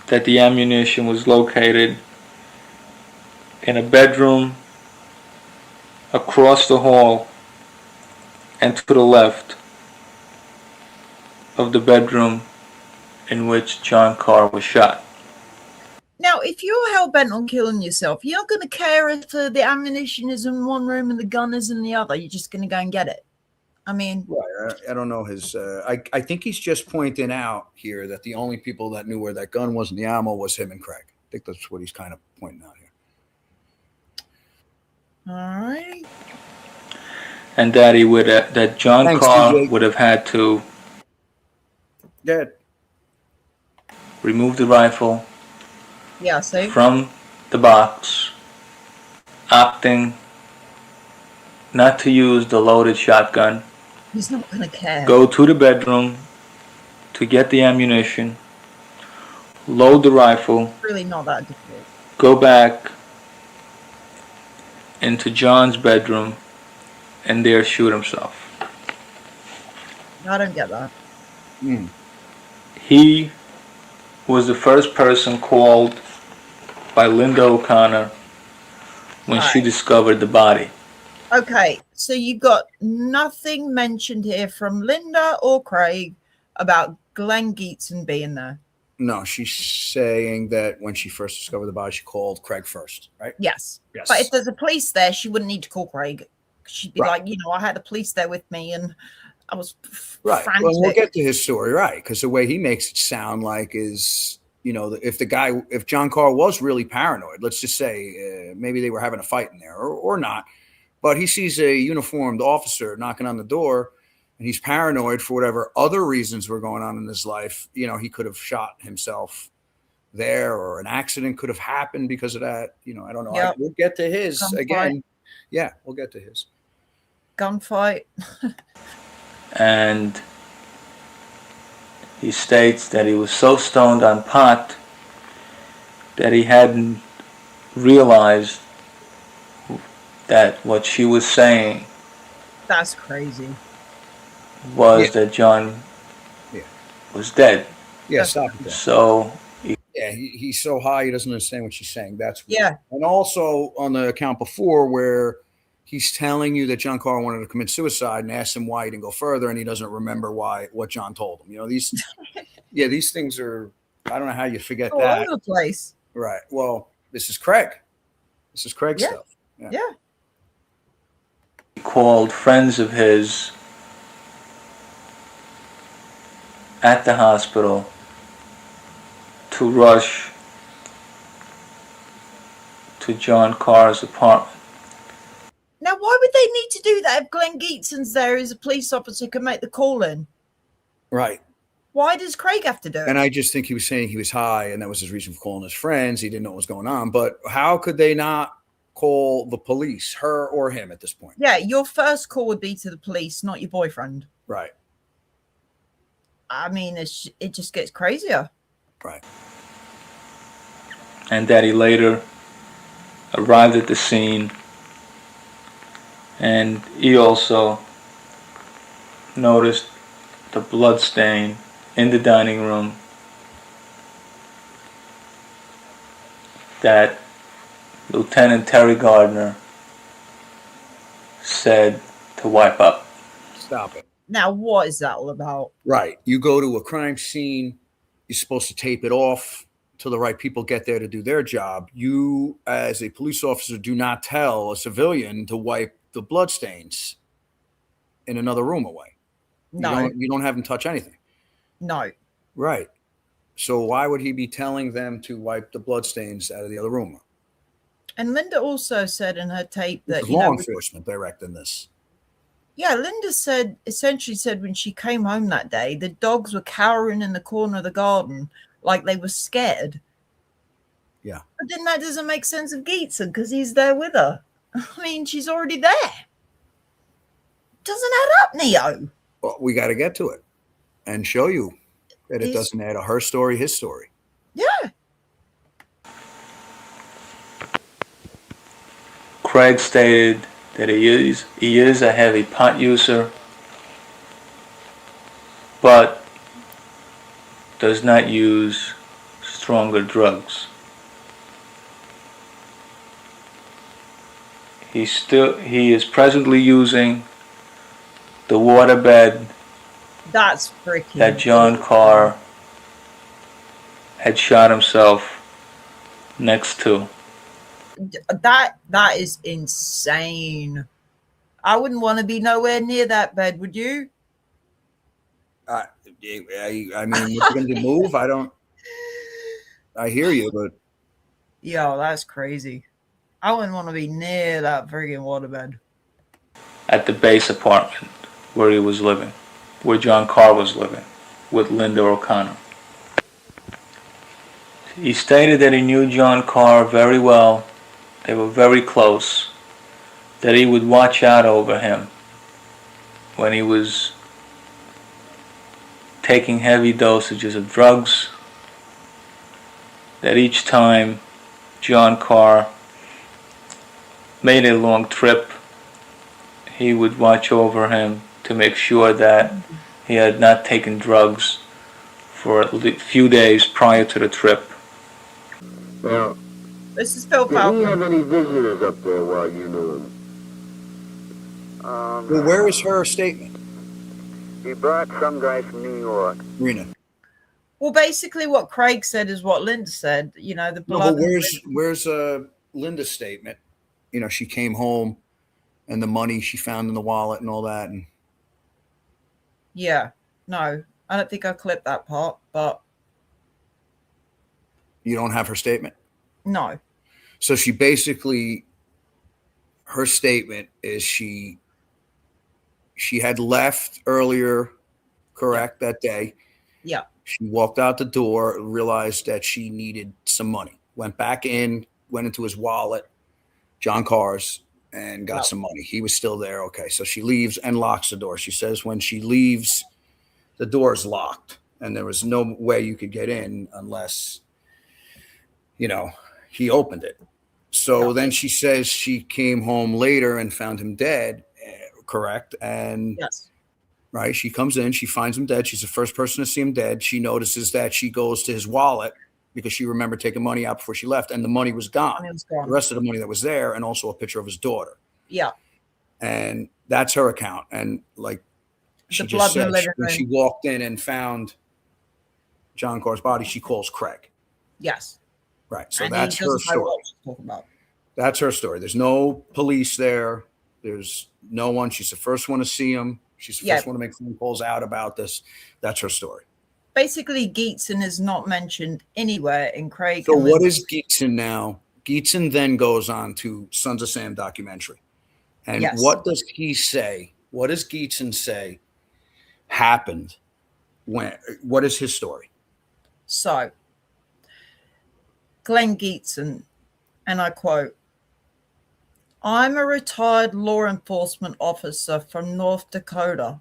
that the ammunition was located in a bedroom across the hall and to the left of the bedroom in which John Carr was shot. Now, if you're hell-bent on killing yourself, you're not going to care if the ammunition is in one room and the gun is in the other. You're just going to go and get it. I mean... Right. I don't know his... I think he's just pointing out here that the only people that knew where that gun was and the ammo was him and Craig. I think that's what he's kind of pointing out here. All right. And that that John Carr would have had to remove the rifle from the box, opting not to use the loaded shotgun. He's not going to care. Go to the bedroom to get the ammunition, load the rifle. Really not that difficult. Go back into John's bedroom and there shoot himself. I don't get that. He was the first person called by Linda O'Connor when she discovered the body. Okay, so you got nothing mentioned here from Linda or Craig about Glenn Geetson being there. No, she's saying that when she first discovered the body, she called Craig first, right? Yes. But if there's a police there, she wouldn't need to call Craig. She'd be like, I had the police there with me and I was frantic. Well, we'll get to his story, right? Because the way he makes it sound like is, if John Carr was really paranoid, let's just say maybe they were having a fight in there or not, but he sees a uniformed officer knocking on the door and he's paranoid for whatever other reasons were going on in his life. You know, he could have shot himself there, or an accident could have happened because of that. You know, I don't know. Yep. We'll get to his Gunfight. again. Yeah, we'll get to his. Gunfight. And he states that he was so stoned on pot that he hadn't realized that what she was saying That's crazy. was that John was dead. Yeah, stop it there. So he's so high he doesn't understand what she's saying. That's weird. Yeah. And also on the account before where he's telling you that John Carr wanted to commit suicide and asks him why he didn't go further, and he doesn't remember what John told him. You know, these these things are, I don't know how you forget all that. over the place. Right. Well, this is Craig. This is Craig stuff. Yeah. he called friends of his at the hospital to rush to John Carr's apartment. Now, why would they need to do that if Glenn Geetson's there as a police officer can make the call in? Right. Why does Craig have to do it? And I just think he was saying he was high, and that was his reason for calling his friends. He didn't know what was going on. But how could they not call the police, her or him, at this point? Yeah, your first call would be to the police, not your boyfriend. Right. I mean, it just gets crazier. Right. And that he later arrived at the scene, and he also noticed the blood stain in the dining room that Lieutenant Terry Gardner said to wipe up. Stop it. Now, what is that all about? Right. You go to a crime scene, you're supposed to tape it off till the right people get there to do their job. You, as a police officer, do not tell a civilian to wipe the bloodstains in another room away. No. You don't have them touch anything. No. Right. So why would he be telling them to wipe the bloodstains out of the other room? And Linda also said in her tape that law enforcement directing this. Yeah, Linda essentially said when she came home that day, the dogs were cowering in the corner of the garden like they were scared. Yeah. But then that doesn't make sense of Geetson because he's there with her. I mean, she's already there. Doesn't add up, Neo. Well, we got to get to it and show you that it doesn't add up. Her story, his story. Yeah. Craig stated that he is a heavy pot user, but does not use stronger drugs. He is presently using the waterbed That's freaking that John Carr had shot himself next to. That is insane. I wouldn't want to be nowhere near that bed, would you? I mean, if you're going to move, I hear you, but. Yo, that's crazy. I wouldn't want to be near that friggin' waterbed. At the base apartment where he was living, where John Carr was living with Linda O'Connor. He stated that he knew John Carr very well. They were very close. That he would watch out over him when he was taking heavy dosages of drugs. That each time John Carr made a long trip, he would watch over him to make sure that he had not taken drugs for a few days prior to the trip. Now, This is Phil did he Falcon. have any visitors up there while you knew him? Well, where is her statement? He brought some guy from New York. Rena. Well, basically what Craig said is what Linda said. You know, the No, blood. but where's Linda's statement? You know, she came home and the money she found in the wallet and all that. And Yeah. No, I don't think I clipped that part, but you don't have her statement? no. So she basically, her statement is she She had left earlier, correct, that day. Yeah. She walked out the door, realized that she needed some money, went back in, went into his wallet, John Carr's, and got some money. He was still there. Okay. So she leaves and locks the door. She says when she leaves, the door is locked and there was no way you could get in unless, he opened it. So then she says she came home later and found him dead, correct? And Yes. right, she comes in, she finds him dead. She's the first person to see him dead. She notices that she goes to his wallet because she remembered taking money out before she left, and the money was gone. The rest of the money that was there, and also a picture of his daughter. Yeah. And that's her account. And like she The just blood said, when she walked in and found John Carr's body, she calls Craig. Yes. Right. So that's her story. About. That's her story. There's no police there. There's no one. She's the first one to see him. She's the first one to make phone calls out about this. That's her story. Basically, Geetson is not mentioned anywhere in Craig. So what is Geetson now? Geetson then goes on to Sons of Sam documentary. And what does he say? What does Geetson say happened what is his story? So, Glenn Geetson, and I quote, "I'm a retired law enforcement officer from North Dakota.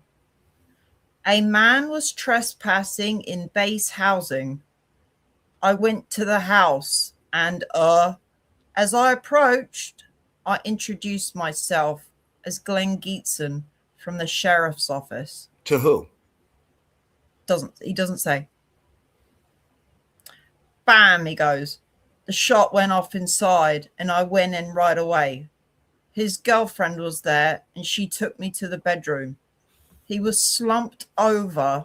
A man was trespassing in base housing. I went to the house and, as I approached, I introduced myself as Glenn Geetson from the sheriff's office." To who? He doesn't say. Bam, he goes. The shot went off inside and I went in right away. His girlfriend was there and she took me to the bedroom. He was slumped over.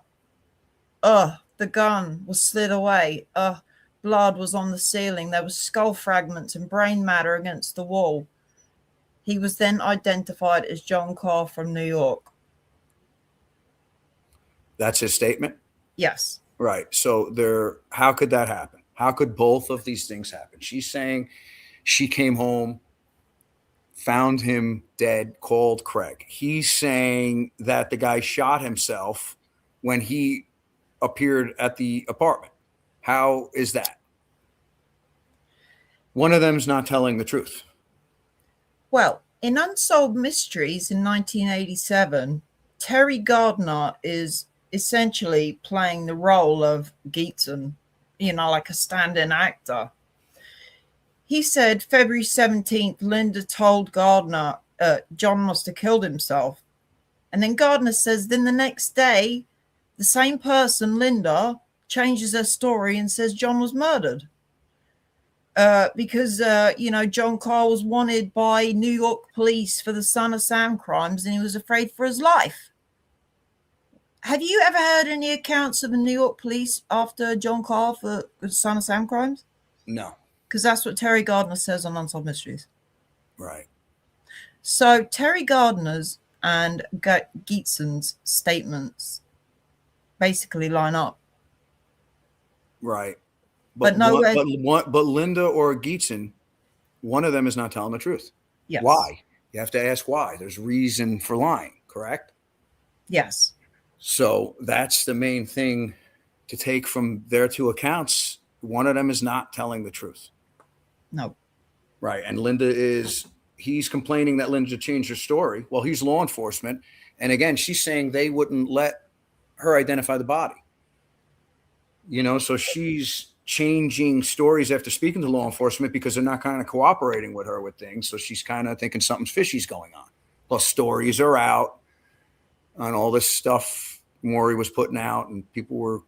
The gun was slid away. Blood was on the ceiling. There was skull fragments and brain matter against the wall. He was then identified as John Carr from New York. That's his statement? Yes. Right. So how could that happen? How could both of these things happen? She's saying she came home, found him dead, called Craig. He's saying that the guy shot himself when he appeared at the apartment. How is that? One of them is not telling the truth. Well, in Unsolved Mysteries in 1987, Terry Gardner is essentially playing the role of Geetson, like a stand-in actor. He said February 17th, Linda told Gardner John must have killed himself. And then Gardner says, then the next day, the same person, Linda, changes her story and says John was murdered. Because John Carr was wanted by New York police for the Son of Sam crimes and he was afraid for his life. Have you ever heard any accounts of the New York police after John Carr for the Son of Sam crimes? No. Because that's what Terry Gardner says on Unsolved Mysteries. Right. So Terry Gardner's and Geetson's statements basically line up. Right. But Linda or Geetson, one of them is not telling the truth. Yes. Why? You have to ask why. There's reason for lying, correct? Yes. So that's the main thing to take from their two accounts. One of them is not telling the truth. No. Right. And he's complaining that Linda changed her story. Well, he's law enforcement. And again, she's saying they wouldn't let her identify the body. So she's changing stories after speaking to law enforcement because they're not kind of cooperating with her with things. So she's kind of thinking something fishy's going on. Plus stories are out on all this stuff Maury was putting out and people were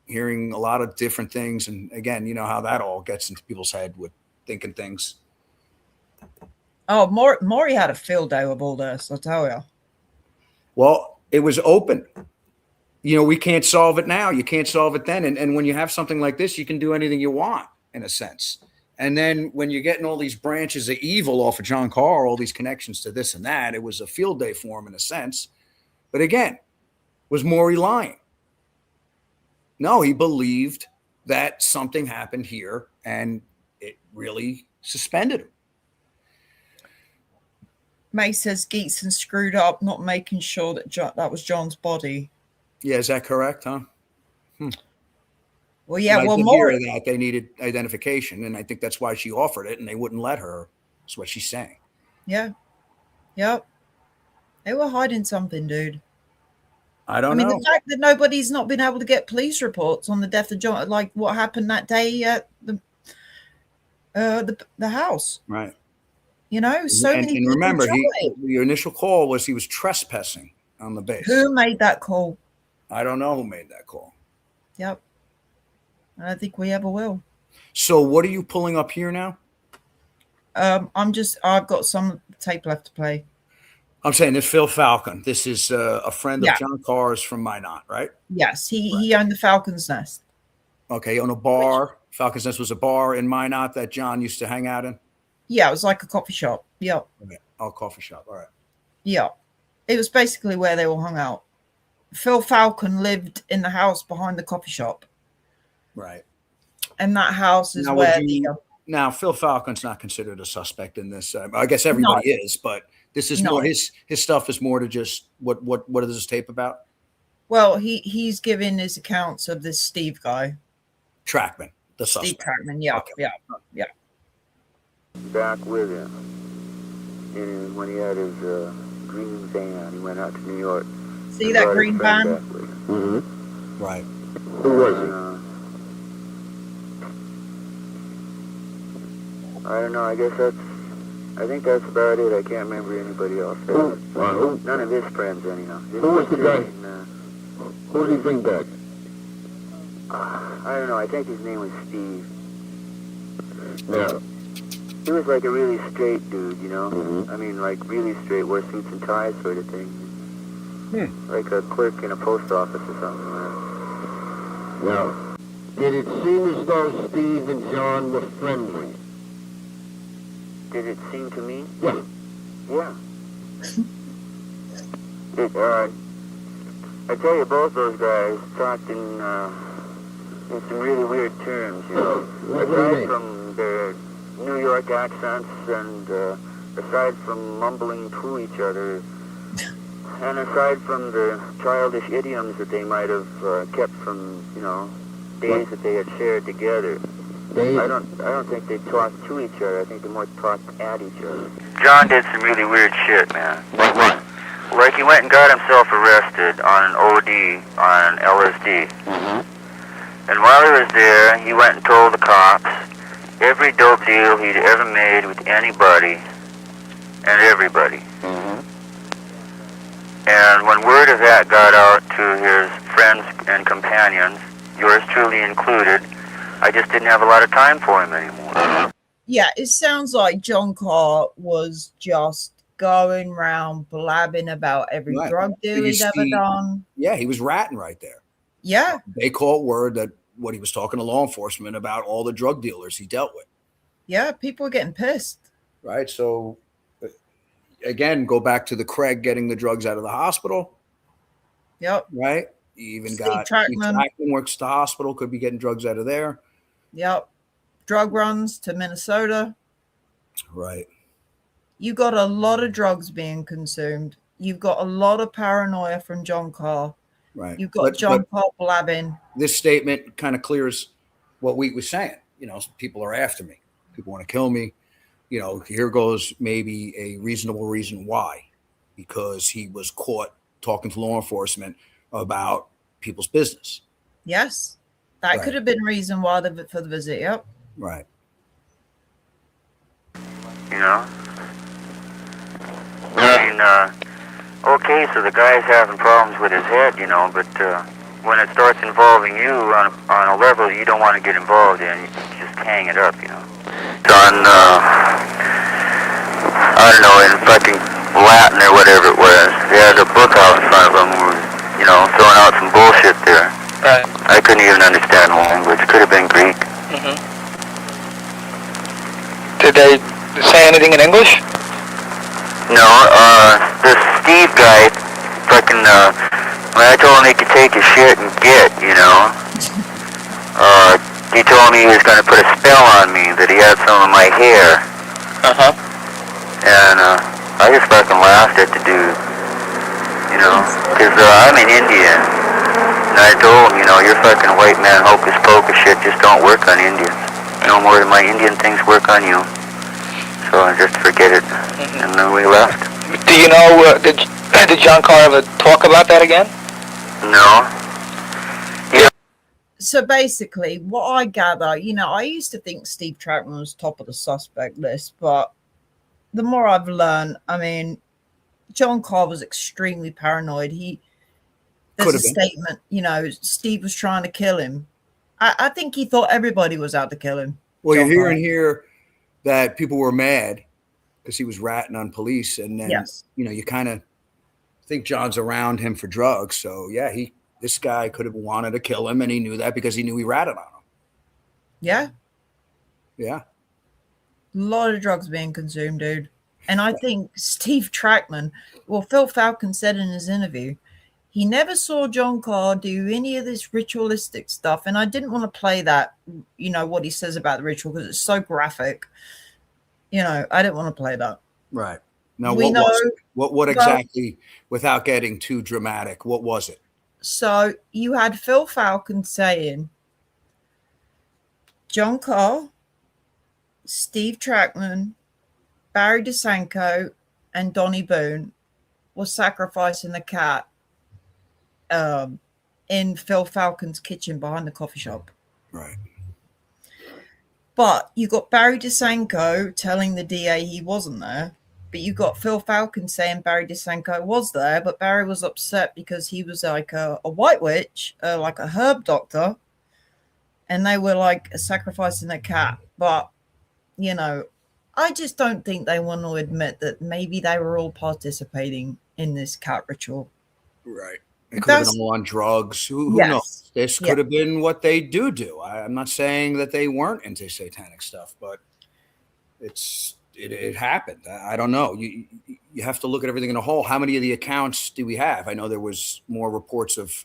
hearing a lot of different things. And again, you know how that all gets into people's head with thinking things. Oh, Maury had a field day with all this, I'll tell you. Well, it was open. We can't solve it now. You can't solve it then. And when you have something like this, you can do anything you want in a sense. And then when you're getting all these branches of evil off of John Carr, all these connections to this and that, it was a field day for him in a sense. But again, was Maury lying? No, he believed that something happened here and it really suspended him. May says Geetson screwed up not making sure that that was John's body. Yeah, is that correct, huh? Well, yeah, I well, did more. hear that they needed identification, and I think that's why she offered it, and they wouldn't let her. That's what she's saying. Yeah. Yep. They were hiding something, dude. I don't I mean, know. the fact that nobody's not been able to get police reports on the death of John, like what happened that day at the house. Right. You know, so And many people remember, tried. the initial call was he was trespassing on the base. Who made that call? I don't know who made that call. Yep. I don't think we ever will. So what are you pulling up here now? I've got some tape left to play. I'm saying this Phil Falcon. This is a friend of Yeah. John Carr's from Minot, right? Yes, he owned the Falcon's Nest. Okay, on a bar. Falcon's Nest was a bar in Minot that John used to hang out in. Yeah, it was like a coffee shop. Yeah. Okay. Oh, coffee shop. All right. Yeah. It was basically where they all hung out. Phil Falcon lived in the house behind the coffee shop. Right. And that house is Now, where now Phil Falcon's not considered a suspect in this. I guess everybody is, but this is more his stuff is more to just what is this tape about? Well, he's giving his accounts of this Steve guy. Trackman, the suspect. Steve Trackman, yeah, Okay. yeah. Back with him. And when he had his green van, he went out to New York. See that green van? Mm-hmm. Right. Who was he? I don't know. I think that's about it. I can't remember anybody else. None of his friends, anyhow. Who was the guy? Who did he bring back? I don't know. I think his name was Steve. Yeah. He was like a really straight dude, you know? Mm-hmm. I mean, like really straight, wore suits and ties sort of thing. Like a clerk in a post office or something like that. Now, did it seem as though Steve and John were friendly? Did it seem to me? Yeah. Yeah. I tell you, both those guys talked in some really weird terms, you know. What do you Aside mean? from their New York accents and aside from mumbling to each other, and aside from the childish idioms that they might have kept from, you know, days that they had shared together. I don't think they talked to each other. I think they more talked at each other. John did some really weird shit, man. What? Like he went and got himself arrested on an OD on LSD. Mm-hmm. And while he was there, he went and told the cops every dope deal he'd ever made with anybody and everybody. Mm-hmm. And when word of that got out to his friends and companions, yours truly included, I just didn't have a lot of time for him anymore. Yeah, it sounds like John Carr was just going around blabbing about every Right. drug deal he'd ever see- done. Yeah, he was ratting right there. Yeah, They caught word that what he was talking to law enforcement about all the drug dealers he dealt with. yeah, people were getting pissed. Right. So again, go back to the Craig getting the drugs out of the hospital. Yep, Right. You even Steve got Trackman. Trackman works at the hospital, could be getting drugs out of there. yep. Drug runs to Minnesota. Right. You got a lot of drugs being consumed. You've got a lot of paranoia from John Carr. Right. You've got But John Carr blabbing. this statement kind of clears what we were saying. You know, people are after me. People want to kill me. You know, here goes maybe a reasonable reason why, because he was caught talking to law enforcement about people's business. Yes, that Right. could have been reason why for the visit. Yep. Right. You know? I mean, okay, so the guy's having problems with his head, you know, but when it starts involving you on a level you don't want to get involved in, you just hang it up, you know. On, I don't know, in fucking Latin or whatever it was, they had a book out in front of them, you know, throwing out some bullshit there. Right. I couldn't even understand the language. Could have been Greek. Did they say anything in English? No, this Steve guy, fucking, when I told him he could take his shit and get, you know, he told me he was going to put a spell on me, that he had some of my hair. Uh-huh. And, I just fucking laughed at the dude, you know, because I'm an Indian, and I told him, you know, your fucking white man hocus pocus shit just don't work on Indians. No more than my Indian things work on you. So I just forget it, and then we left. Do you know, did John Carr ever talk about that again? No. So basically, what I gather, you know, I used to think Steve Trackman was top of the suspect list, but the more I've learned, I mean, John Carr was extremely paranoid. There's a statement, you know, Steve was trying to kill him. I think he thought everybody was out to kill him. Well, you're hearing here that people were mad because he was ratting on police, and then you know, you kind of think John's around him for drugs. So yeah, this guy could have wanted to kill him, and he knew that because he knew he ratted on him. Yeah. Yeah. A lot of drugs being consumed, dude. And I think Steve Trackman, well, Phil Falcon said in his interview, he never saw John Carr do any of this ritualistic stuff. And I didn't want to play that, you know, what he says about the ritual because it's so graphic. You know, I didn't want to play that. Right. Now, what exactly, without getting too dramatic, what was it? So you had Phil Falcon saying John Carr, Steve Trackman, Barry DeSanko, and Donnie Boone were sacrificing the cat in Phil Falcon's kitchen behind the coffee shop. Right. But you got Barry DeSanko telling the DA he wasn't there. But you got Phil Falcon saying Barry DeSanko was there, but Barry was upset because he was like a white witch, like a herb doctor, and they were like sacrificing a cat. But, you know, I just don't think they want to admit that maybe they were all participating in this cat ritual. Right. It could have been all on drugs. Who knows? This could have been what they do. I'm not saying that they weren't into satanic stuff, but it happened. I don't know. You have to look at everything in a whole. How many of the accounts do we have? I know there was more reports of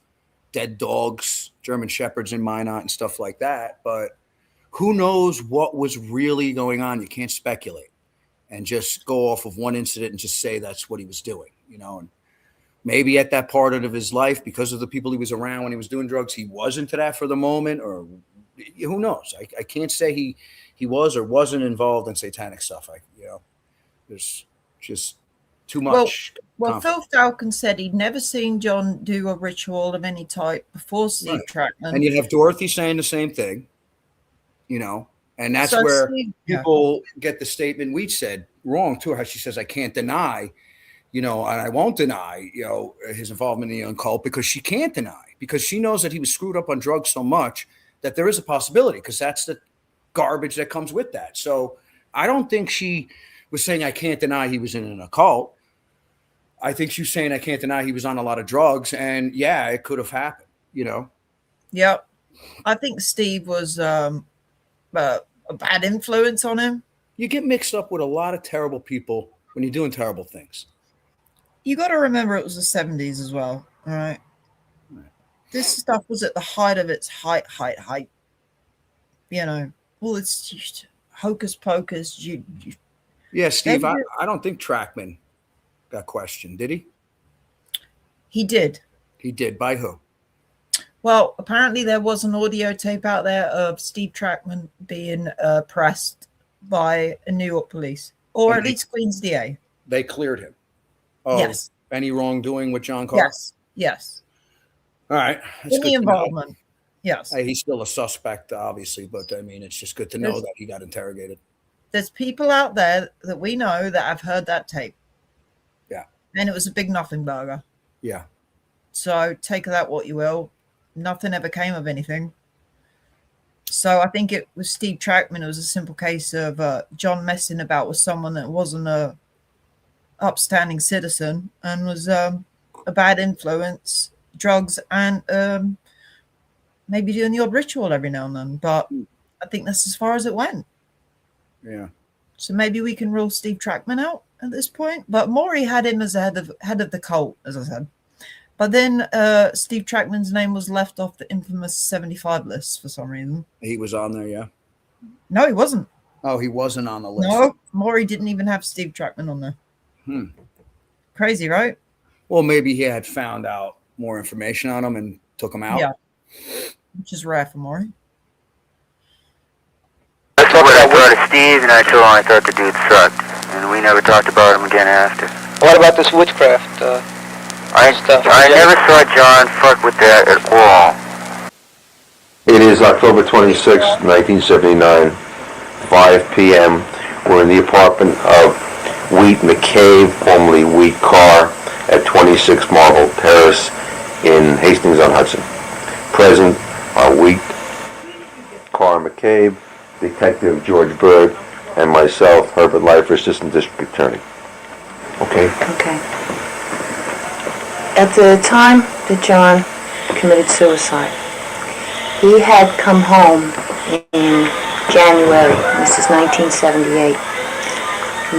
dead dogs, German shepherds in Minot and stuff like that, but who knows what was really going on? You can't speculate and just go off of one incident and just say that's what he was doing, you know. And maybe at that part of his life, because of the people he was around when he was doing drugs, he was into that for the moment, or who knows? I can't say he was or wasn't involved in satanic stuff. There's just too much. Well, Phil Falcon said he'd never seen John do a ritual of any type before Steve Trackman. And you have Dorothy saying the same thing, you know, and that's where people get the statement we said wrong too. How she says, I can't deny, you know, and I won't deny, you know, his involvement in the occult, because she can't deny, because she knows that he was screwed up on drugs so much that there is a possibility, because that's the garbage that comes with that. So I don't think she was saying I can't deny he was in an occult. I think she's saying I can't deny he was on a lot of drugs, and yeah, it could have happened, you know. Yep. I think Steve was a bad influence on him. You get mixed up with a lot of terrible people when you're doing terrible things. You got to remember it was the 70s as well, all right? This stuff was at the height of its height. You know, well, it's just hocus pocus. Yeah, Steve, I don't think Trackman got questioned, did he? He did. He did. By who? Well, apparently there was an audio tape out there of Steve Trackman being pressed by New York police, or at least Queens DA. They cleared him. Yes. Any wrongdoing with John Carr? Yes. All right. Any involvement? Yes. He's still a suspect, obviously, but I mean, it's just good to know that he got interrogated. There's people out there that we know that have heard that tape. Yeah. And it was a big nothing burger. Yeah. So take that what you will. Nothing ever came of anything. So I think it was Steve Trackman. It was a simple case of John messing about with someone that wasn't a upstanding citizen and was a bad influence, drugs, and maybe doing the odd ritual every now and then. But I think that's as far as it went. Yeah. So maybe we can rule Steve Trackman out at this point. But Maury had him as head of the cult, as I said. But then Steve Trackman's name was left off the infamous 75 list for some reason. He was on there, yeah? No, he wasn't. Oh, he wasn't on the list. No, Maury didn't even have Steve Trackman on there. Crazy, right? Well, maybe he had found out more information on him and took him out. Yeah. Which is rare for Maury. I thought of Steve, and I told him I thought the dude sucked, and we never talked about him again after. What about this witchcraft stuff? I never saw John fuck with that at all. It is October 26, 1979, 5 p.m. We're in the apartment of Wheat McCabe, formerly Wheat Carr, at 26 Marble Terrace in Hastings-on-Hudson. Present are Wheat, Carr McCabe, Detective George Bird, and myself, Herbert Leifer, Assistant District Attorney. Okay? Okay. At the time that John committed suicide, he had come home in January. This is 1978.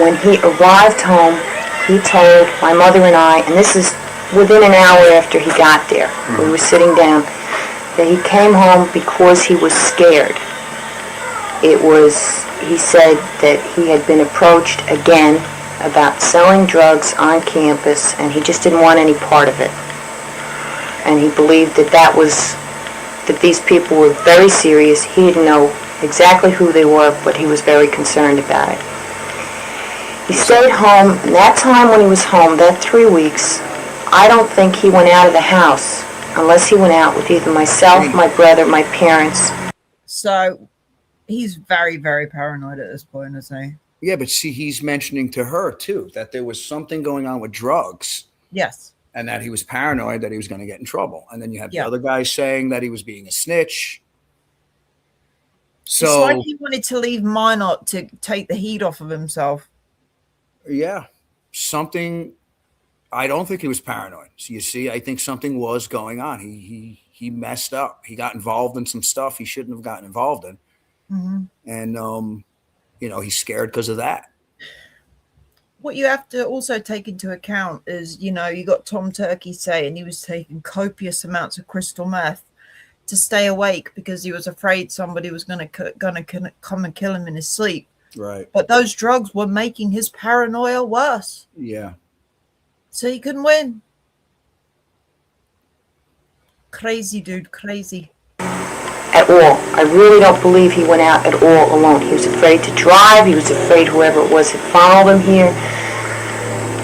When he arrived home, he told my mother and I, and this is within an hour after he got there, we were sitting down, that he came home because he was scared. He said that he had been approached again about selling drugs on campus, and he just didn't want any part of it. And he believed that these people were very serious. He didn't know exactly who they were, but he was very concerned about it. He stayed home, and that time when he was home, that 3 weeks, I don't think he went out of the house unless he went out with either myself, my brother, my parents. So he's very, very paranoid at this point, isn't he? Yeah, but see, he's mentioning to her, too, that there was something going on with drugs. Yes. And that he was paranoid that he was going to get in trouble. And then you have the other guy saying that he was being a snitch. So it's like he wanted to leave Minot to take the heat off of himself. Yeah, something. I don't think he was paranoid. So you see, I think something was going on. He messed up. He got involved in some stuff he shouldn't have gotten involved in. And he's scared because of that. What you have to also take into account is, you got Tom Turkey saying he was taking copious amounts of crystal meth to stay awake because he was afraid somebody was going to come and kill him in his sleep. Right. But those drugs were making his paranoia worse. Yeah. So he couldn't win. Crazy dude, crazy. At all. I really don't believe he went out at all alone. He was afraid to drive. He was afraid whoever it was had followed him here.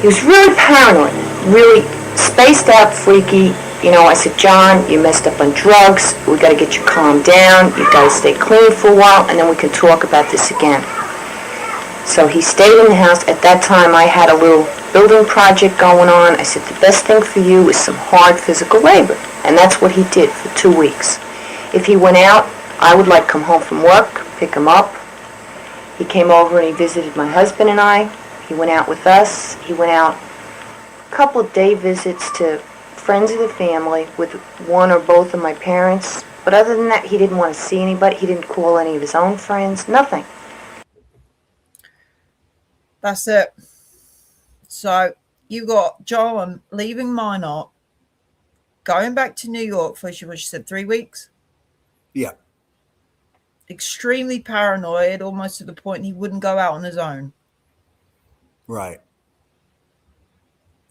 He was really paranoid, really spaced out, freaky. I said, John, you messed up on drugs. We got to get you calmed down. You got to stay clean for a while, and then we can talk about this again. So he stayed in the house. At that time, I had a little building project going on. I said, the best thing for you is some hard physical labor. And that's what he did for 2 weeks. If he went out, I would come home from work, pick him up. He came over and he visited my husband and I. He went out with us. He went out a couple of day visits to friends of the family with one or both of my parents. But other than that, he didn't want to see anybody. He didn't call any of his own friends. Nothing. That's it. So you got John leaving Minot, going back to New York for, what she said, 3 weeks? Yeah. Extremely paranoid, almost to the point he wouldn't go out on his own. Right.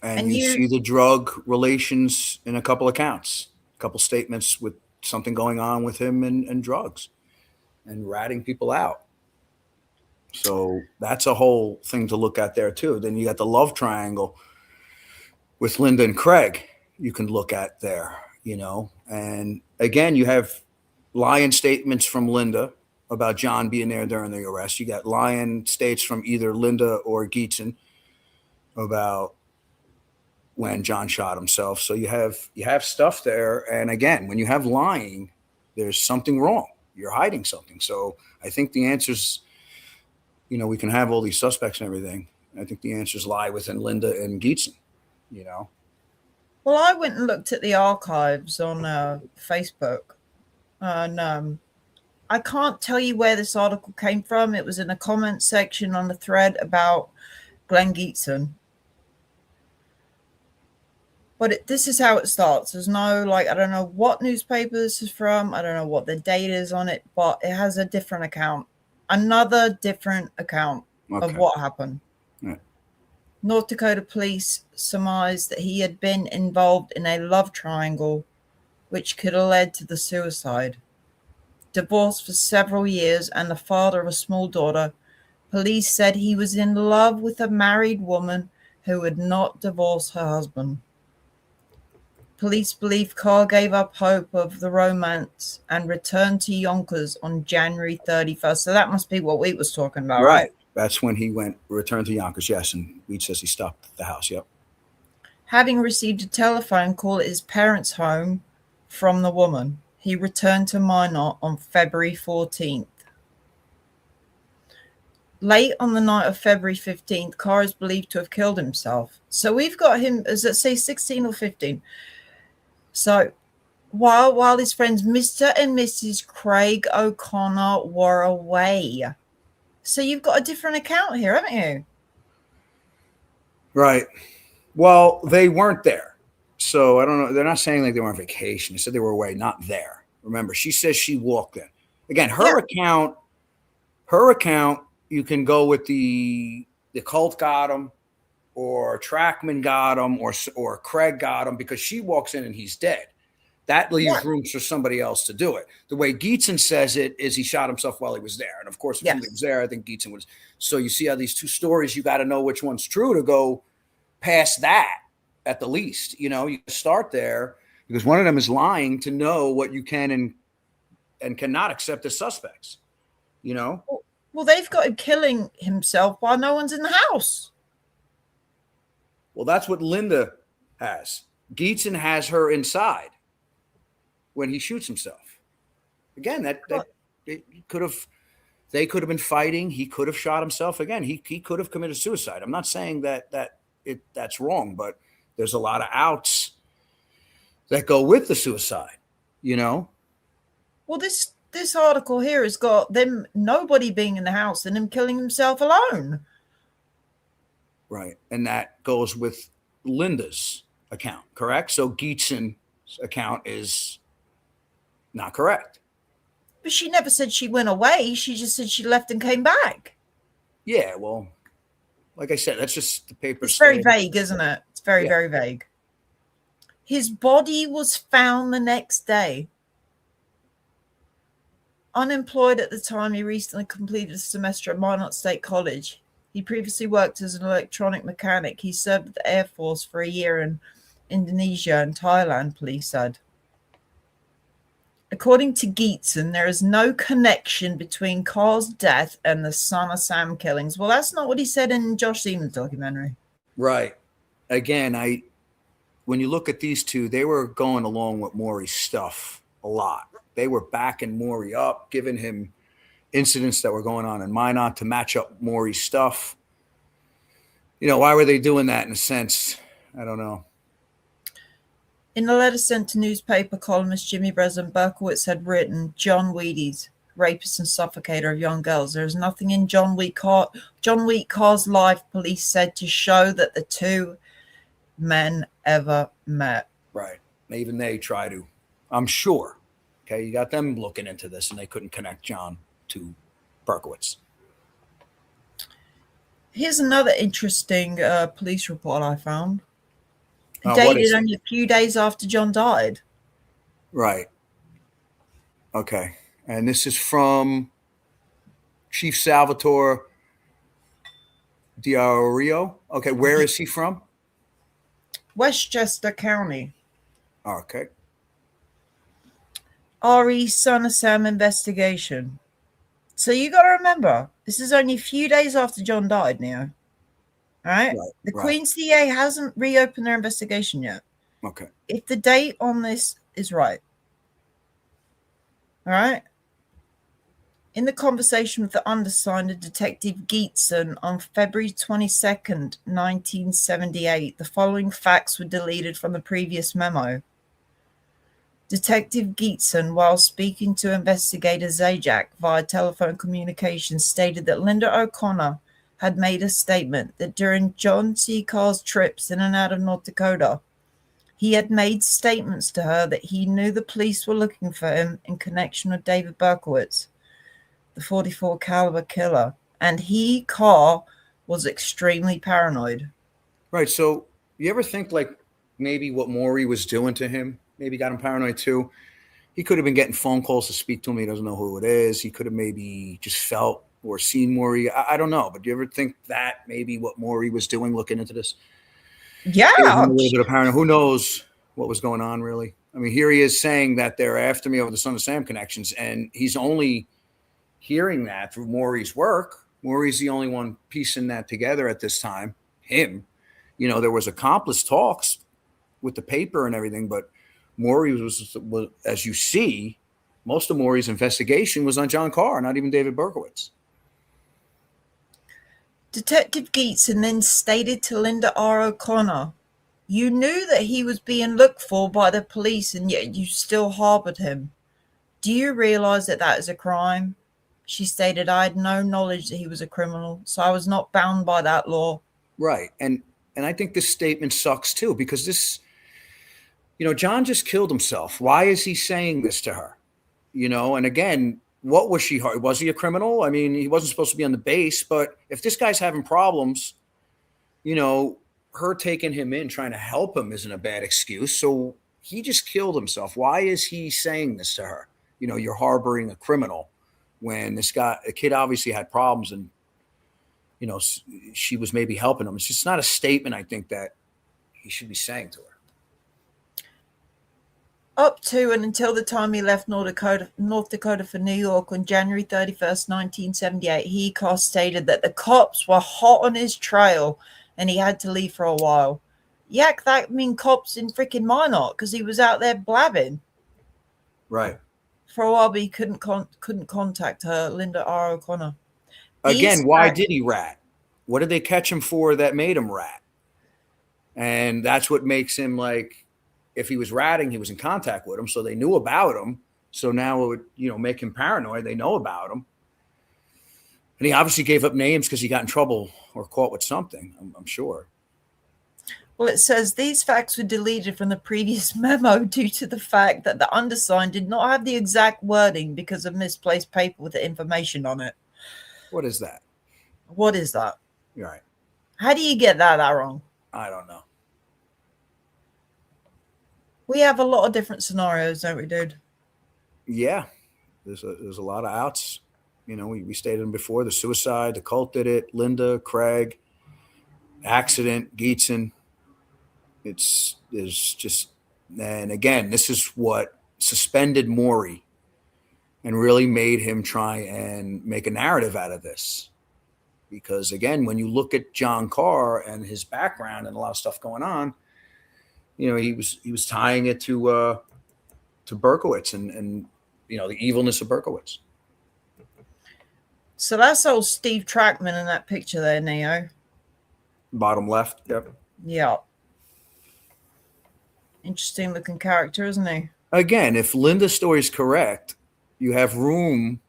And you see the drug relations in a couple accounts, a couple statements with something going on with him and drugs and ratting people out. So that's a whole thing to look at there, too. Then you got the love triangle with Linda and Craig you can look at there, And again, you have lying statements from Linda about John being there during the arrest. You got lying states from either Linda or Geetson about when John shot himself. So you have stuff there. And again, when you have lying, there's something wrong. You're hiding something. So I think the answers, we can have all these suspects and everything. I think the answers lie within Linda and Geetson, Well, I went and looked at the archives on Facebook, and I can't tell you where this article came from. It was in a comment section on the thread about Glenn Geetson. But this is how it starts. There's no, I don't know what newspaper this is from. I don't know what the date is on it, but it has a different account. Another different account of what happened. Yeah. North Dakota police surmised that he had been involved in a love triangle, which could have led to the suicide. Divorced for several years and the father of a small daughter, police said he was in love with a married woman who would not divorce her husband. Police believe Carr gave up hope of the romance and returned to Yonkers on January 31st. So that must be what we was talking about, right? That's when he returned to Yonkers, yes, and Weed says he stopped at the house, yep. Having received a telephone call at his parents' home from the woman, he returned to Minot on February 14th. Late on the night of February 15th, Carr is believed to have killed himself. So we've got him, as it say, 16 or 15. So while his friends Mr. and Mrs. Craig O'Connor were away. So you've got a different account here, haven't you? Right. Well, they weren't there. So I don't know. They're not saying like they were on vacation. They said they were away, not there. Remember, she says she walked in. Again, her account, you can go with the cult got him, or Trackman got him, or Craig got him, because she walks in and he's dead. That leaves room for somebody else to do it. The way Geetson says it is he shot himself while he was there. And of course, if he was there, I think Geetson was. So you see how these two stories, you got to know which one's true to go past that at the least. You know, you start there because one of them is lying to know what you can and cannot accept as suspects, you know? Well, they've got him killing himself while no one's in the house. Well, that's what Linda has. Geetson has her inside when he shoots himself. Again, they could have been fighting. He could have shot himself. Again, he could have committed suicide. I'm not saying that's wrong, but there's a lot of outs that go with the suicide, you know? Well, this article here has got them nobody being in the house and him killing himself alone. Right. And that goes with Linda's account, correct? So Geetson's account is not correct. But she never said she went away. She just said she left and came back. Yeah, well, like I said, that's just the paper. It's very vague, isn't it? It's very, very vague. His body was found the next day. Unemployed at the time, he recently completed a semester at Minot State College. He previously worked as an electronic mechanic. He served with the Air Force for a year in Indonesia and Thailand, police said. According to Geetson, there is no connection between Carr's death and the Son of Sam killings. Well, that's not what he said in Josh Siemens' documentary. Right. Again, when you look at these two, they were going along with Maury's stuff a lot. They were backing Maury up, giving him incidents that were going on in Minot to match up Maury's stuff. You know, why were they doing that in a sense? I don't know. In a letter sent to newspaper columnist Jimmy Breslin, Berkowitz had written, John Wheaties, rapist and suffocator of young girls. There is nothing in John Wheat Carr's life, police said, to show that the two men ever met. Right. Even they try to, I'm sure. Okay, you got them looking into this, and they couldn't connect John to Berkowitz. Here's another interesting police report I found. Dated only a few days after John died. Right. Okay. And this is from Chief Salvatore Diario. Okay, where is he from? Westchester County. Okay. RE Son of Sam investigation. So you got to remember, this is only a few days after John died, Neo. All right? The Queen's DA hasn't reopened their investigation yet. Okay. If the date on this is right. All right? In the conversation with the undersigned, Detective Geetson, on February 22nd, 1978, the following facts were deleted from the previous memo. Detective Geetson, while speaking to investigator Zajac via telephone communication, stated that Linda O'Connor had made a statement that during John C. Carr's trips in and out of North Dakota, he had made statements to her that he knew the police were looking for him in connection with David Berkowitz, the .44 caliber killer, and he, Carr, was extremely paranoid. Right. So you ever think like maybe what Maury was doing to him maybe got him paranoid too? He could have been getting phone calls to speak to him. He doesn't know who it is. He could have maybe just felt or seen Maury. I don't know. But do you ever think that maybe what Maury was doing looking into this? Yeah. Gave him a little bit of paranoia. Who knows what was going on really? I mean, here he is saying that they're after me over the Son of Sam connections, and he's only hearing that through Maury's work. Maury's the only one piecing that together at this time. Him. There was accomplice talks with the paper and everything, but Maury was, as you see, most of Maury's investigation was on John Carr, not even David Berkowitz. Detective Geetson then stated to Linda R. O'Connor, "You knew that he was being looked for by the police and yet you still harbored him. Do you realize that that is a crime?" She stated, "I had no knowledge that he was a criminal, so I was not bound by that law." Right. And I think this statement sucks too, because this, John just killed himself. Why is he saying this to her? And again, what was she? Was he a criminal? I mean, he wasn't supposed to be on the base, but if this guy's having problems, her taking him in, trying to help him isn't a bad excuse. So he just killed himself. Why is he saying this to her? You're harboring a criminal when a kid obviously had problems and, she was maybe helping him. It's just not a statement, I think, that he should be saying to her. Up to and until the time he left North Dakota for New York on January 31st, 1978, he stated that the cops were hot on his trail and he had to leave for a while. Yak, that mean cops in freaking Minot, because he was out there blabbing. Right. For a while, but he couldn't contact her, Linda R. O'Connor. Again, why did he rat? What did they catch him for that made him rat? And that's what makes him like, if he was ratting, he was in contact with him, so they knew about him. So now it would, make him paranoid. They know about him. And he obviously gave up names because he got in trouble or caught with something, I'm sure. Well, it says these facts were deleted from the previous memo due to the fact that the undersigned did not have the exact wording because of misplaced paper with the information on it. What is that? What is that? You're right. How do you get that wrong? I don't know. We have a lot of different scenarios, don't we, dude? Yeah. There's a lot of outs. We stated them before. The suicide, the cult did it, Linda, Craig, accident, Geetson. It's just, and again, this is what suspended Maury and really made him try and make a narrative out of this. Because again, when you look at John Carr and his background and a lot of stuff going on, he was tying it to Berkowitz and the evilness of Berkowitz. So that's old Steve Trackman in that picture there, Neo. Bottom left. Yep. Yeah. Interesting looking character, isn't he? Again, if Linda's story is correct, you have room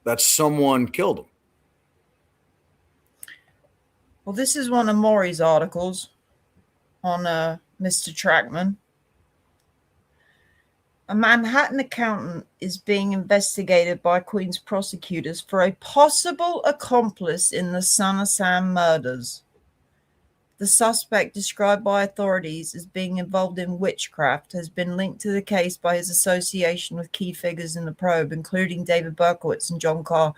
that someone killed him. Well, this is one of Maury's articles on Mr. Trackman. A Manhattan accountant is being investigated by Queens prosecutors for a possible accomplice in the Son of Sam murders. The suspect, described by authorities as being involved in witchcraft, has been linked to the case by his association with key figures in the probe, including David Berkowitz and John Carr.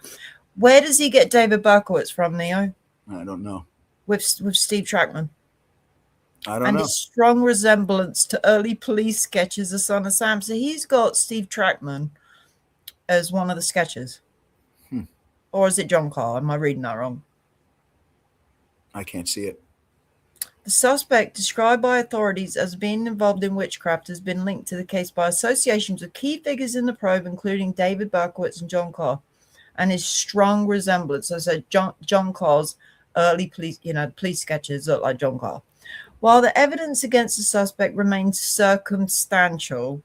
Where does he get David Berkowitz from, Neo? I don't know. With Steve Trackman. I don't know. A strong resemblance to early police sketches of Son of Sam. So he's got Steve Trackman as one of the sketches. Or is it John Carr? Am I reading that wrong? I can't see it. The suspect, described by authorities as being involved in witchcraft, has been linked to the case by associations with key figures in the probe, including David Berkowitz and John Carr, and his strong resemblance. So I said John Carr's early police, police sketches look like John Carr. While the evidence against the suspect remains circumstantial,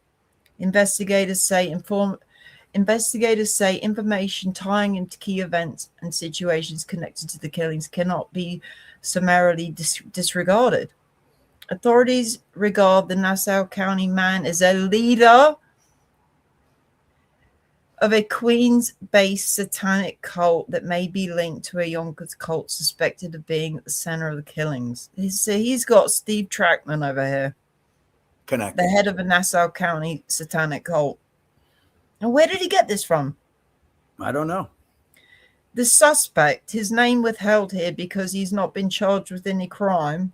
investigators say information tying him to key events and situations connected to the killings cannot be summarily disregarded. Authorities regard the Nassau County man as a leader of a Queens-based satanic cult that may be linked to a Yonkers cult suspected of being at the center of the killings. He's got Steve Trackman over here, Connected. the head of a Nassau County satanic cult. And where did he get this from? I don't know. The suspect, his name withheld here because he's not been charged with any crime,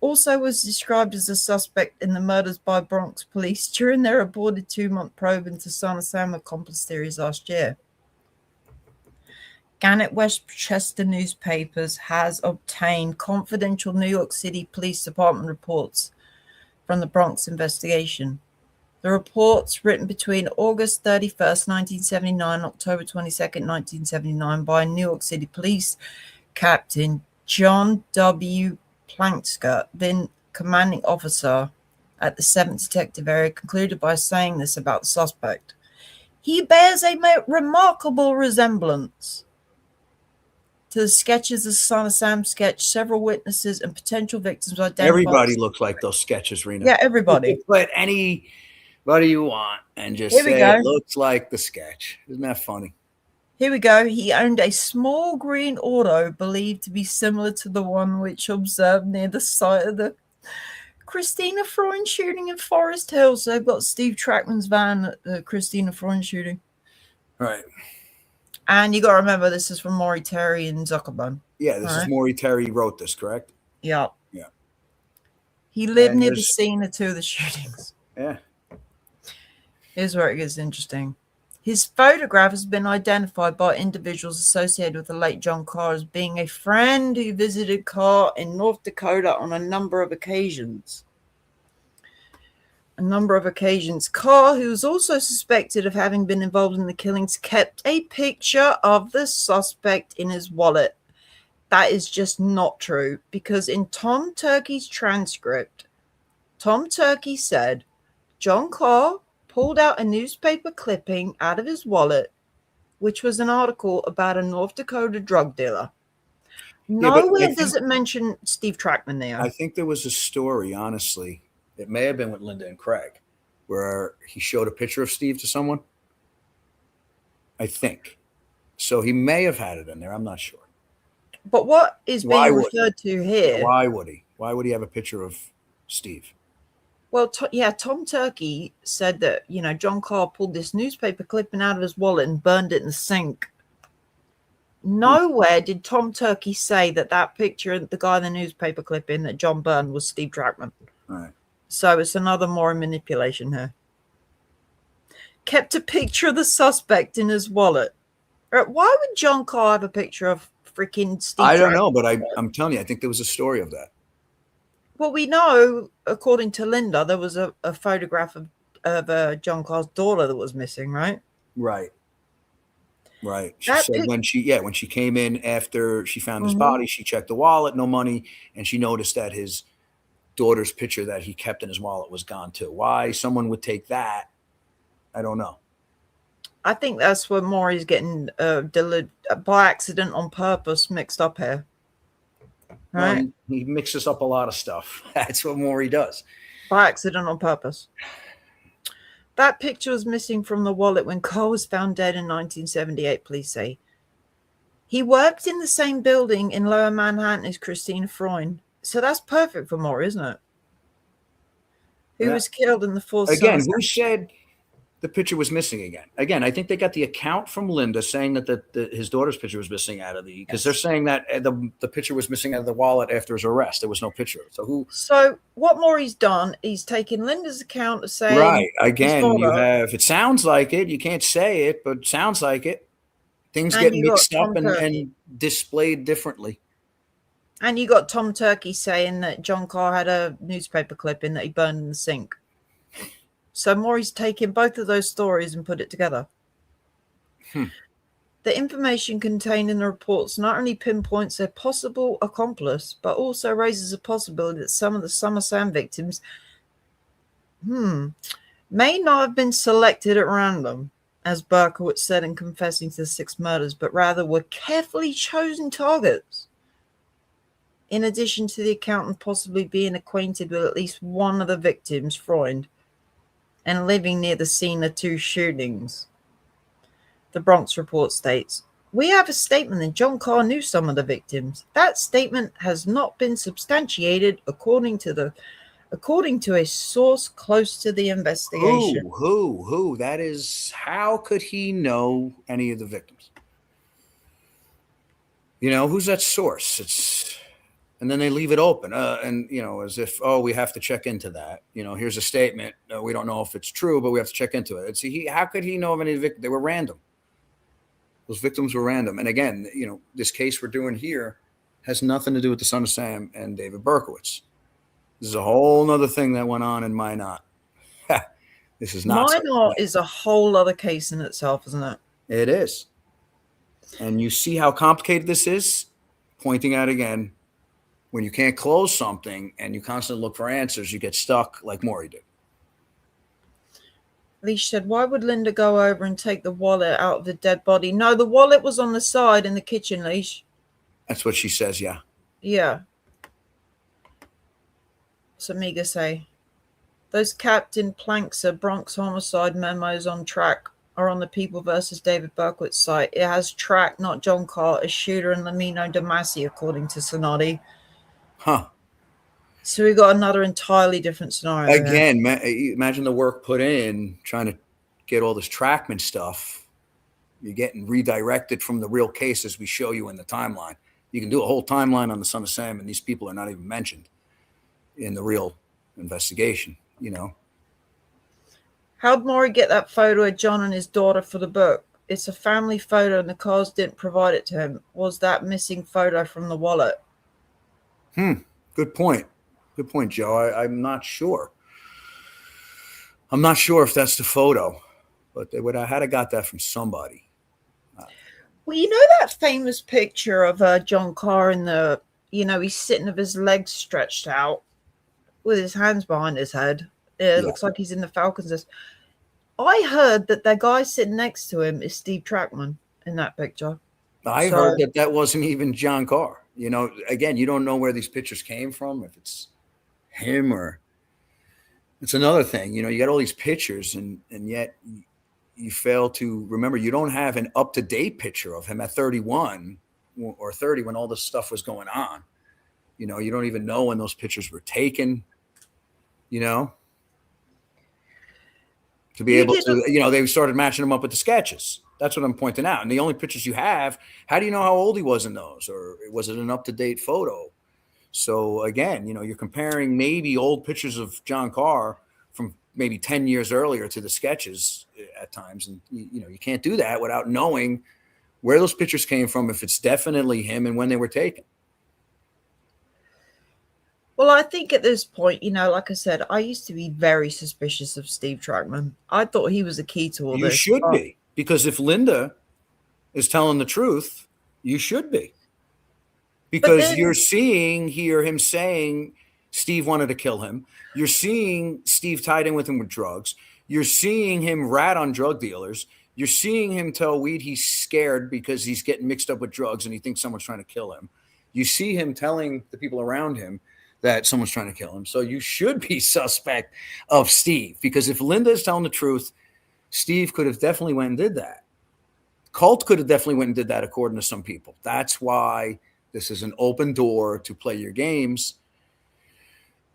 also was described as a suspect in the murders by Bronx police during their aborted 2-month probe into Son of Sam accomplice theories last year. Gannett Westchester Newspapers has obtained confidential New York City Police Department reports from the Bronx investigation. The reports, written between August 31st, 1979 and October 22nd, 1979 by New York City Police Captain John W. Plankska, then commanding officer at the 7th Detective Area, concluded by saying this about the suspect. He bears a remarkable resemblance to the sketches of Son of Sam sketch. Several witnesses and potential victims identified. Everybody looks like those sketches, Rena. Yeah, everybody. Put anybody you want and just say it looks like the sketch. Isn't that funny? Here we go. He owned a small green auto believed to be similar to the one which observed near the site of the Christina Freund shooting in Forest Hills. So they've got Steve Trackman's van at the Christina Freund shooting. Right. And you got to remember, this is from Maury Terry and Zuckerberg. Yeah, this is Maury Terry wrote this, correct? Yeah. Yeah. He lived near the scene of 2 of the shootings. Yeah. Here's where it gets interesting. His photograph has been identified by individuals associated with the late John Carr as being a friend who visited Carr in North Dakota on a number of occasions. Carr, who was also suspected of having been involved in the killings, kept a picture of the suspect in his wallet. That is just not true, because in Tom Turkey's transcript, Tom Turkey said John Carr pulled out a newspaper clipping out of his wallet, which was an article about a North Dakota drug dealer. Nowhere does it mention Steve Trackman there. I think there was a story, honestly. It may have been with Linda and Craig, where he showed a picture of Steve to someone. I think. So he may have had it in there. I'm not sure. But what is being referred to here? Why would he? Why would he have a picture of Steve? Well, Tom Turkey said that, John Carr pulled this newspaper clipping out of his wallet and burned it in the sink. Nowhere did Tom Turkey say that picture, the guy in the newspaper clipping that John burned, was Steve Trackman. Right. So it's another Maury manipulation here. Kept a picture of the suspect in his wallet. Why would John Carr have a picture of freaking Steve Trackman? I don't know, but I'm telling you, I think there was a story of that. Well, we know, according to Linda, there was a photograph of John Carr's daughter that was missing, right? Right. She said when she came in after she found his body, she checked the wallet, no money, and she noticed that his daughter's picture that he kept in his wallet was gone too. Why someone would take that, I don't know. I think that's where Maury's getting by accident on purpose mixed up here. Right? Well, he mixes up a lot of stuff. That's what Maury does. By accident on purpose. That picture was missing from the wallet when Carr was found dead in 1978, police say. He worked in the same building in Lower Manhattan as Christina Freund. So that's perfect for Maury, isn't it? Who was killed in the fourth. Again, who said the picture was missing again? Again, I think they got the account from Linda saying that his daughter's picture was missing out of because they're saying that the picture was missing out of the wallet after his arrest. There was no picture. So what Maury's done, he's taken Linda's account of saying, right. Again, you have, it sounds like it. You can't say it, but it sounds like it. Things get mixed up and displayed differently. And you got Tom Turkey saying that John Carr had a newspaper clipping that he burned in the sink. So Maury's taken both of those stories and put it together. The information contained in the reports not only pinpoints a possible accomplice, but also raises a possibility that some of the Summer Sam victims may not have been selected at random, as Berkowitz said in confessing to the 6 murders, but rather were carefully chosen targets. In addition to the accountant possibly being acquainted with at least one of the victims, Freund, and living near the scene of 2 shootings. The Bronx report states, "We have a statement that John Carr knew some of the victims. That statement has not been substantiated according to a source close to the investigation." Who? That is, how could he know any of the victims? Who's that source? And then they leave it open, and as if, oh, we have to check into that. Here's a statement. We don't know if it's true, but we have to check into it. How could he know of any of the victims? They were random. Those victims were random. And again, this case we're doing here has nothing to do with the Son of Sam and David Berkowitz. This is a whole other thing that went on in Minot. This is not. Minot is a whole other case in itself, isn't it? It is. And you see how complicated this is? Pointing out again, when you can't close something and you constantly look for answers, you get stuck like Maury did. Leash said, "Why would Linda go over and take the wallet out of the dead body?" No, the wallet was on the side in the kitchen, Leash. That's what she says, yeah. Yeah. So Miga say, "Those Captain Plankser Bronx homicide memos on track are on the People versus David Berkowitz site. It has track, not John Carr, a shooter, and Lamino Damasi, according to Sonotti." Huh. So we got another entirely different scenario. Again, imagine the work put in trying to get all this Trackman stuff. You're getting redirected from the real cases we show you in the timeline. You can do a whole timeline on the Son of Sam, and these people are not even mentioned in the real investigation, How'd Maury get that photo of John and his daughter for the book? It's a family photo and the Carrs didn't provide it to him. Was that missing photo from the wallet? Good point. Good point, Joe. I'm not sure. I'm not sure if that's the photo, but they would have had to got that from somebody. Well, that famous picture of John Carr in the, he's sitting with his legs stretched out with his hands behind his head. It looks like he's in the Falcons. I heard that the guy sitting next to him is Steve Trackman in that picture. I heard that wasn't even John Carr. Again, you don't know where these pictures came from, if it's him or it's another thing. You got all these pictures and yet you fail to remember you don't have an up-to-date picture of him at 31 or 30 when all this stuff was going on. You don't even know when those pictures were taken, to be able to, they started matching them up with the sketches. That's what I'm pointing out. And the only pictures you have, how do you know how old he was in those? Or was it an up-to-date photo? So again, you're comparing maybe old pictures of John Carr from maybe 10 years earlier to the sketches at times. And, you can't do that without knowing where those pictures came from, if it's definitely him and when they were taken. Well, I think at this point, like I said, I used to be very suspicious of Steve Trackman. I thought he was the key to all this. You should be, because if Linda is telling the truth, you should be. Because you're seeing here him saying Steve wanted to kill him. You're seeing Steve tied in with him with drugs. You're seeing him rat on drug dealers. You're seeing him tell Weed he's scared because he's getting mixed up with drugs and he thinks someone's trying to kill him. You see him telling the people around him that someone's trying to kill him. So you should be suspect of Steve, because if Linda is telling the truth, Steve could have definitely went and did that. Colt could have definitely went and did that, according to some people. That's why this is an open door to play your games.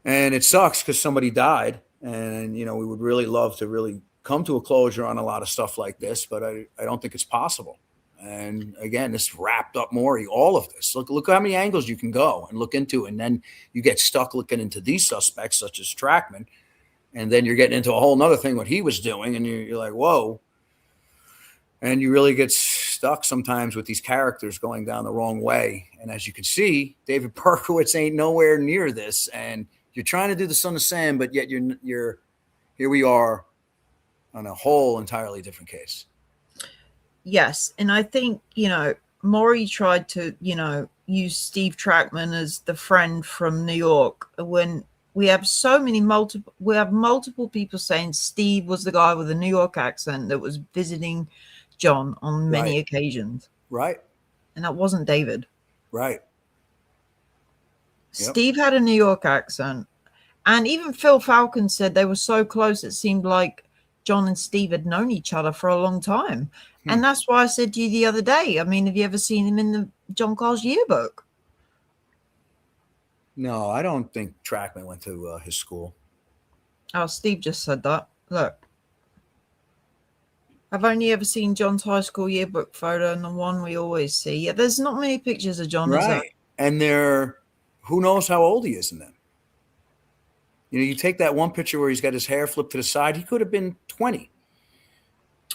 And it sucks because somebody died. And, we would really love to really come to a closure on a lot of stuff like this, but I don't think it's possible. And again, this wrapped up Maury, all of this. Look how many angles you can go and look into. And then you get stuck looking into these suspects, such as Trackman. And then you're getting into a whole nother thing, what he was doing. And you're like, whoa. And you really get stuck sometimes with these characters going down the wrong way. And as you can see, David Berkowitz ain't nowhere near this. And you're trying to do the Son of Sam, but yet you're here we are on a whole entirely different case. Yes. And I think, Maury tried to, use Steve Trackman as the friend from New York when we have multiple people saying Steve was the guy with the New York accent that was visiting John on many occasions. Right. And that wasn't David. Right. Yep. Steve had a New York accent. And even Phil Falcon said they were so close it seemed like John and Steve had known each other for a long time. Hmm. And that's why I said to you the other day, I mean, have you ever seen him in the John Carr's yearbook? No, I don't think Trackman went to his school. Oh, Steve just said that. Look. I've only ever seen John's high school yearbook photo and the one we always see. Yeah, there's not many pictures of John, is there? Right. And who knows how old he is in them. You know, you take that one picture where he's got his hair flipped to the side, he could have been 20.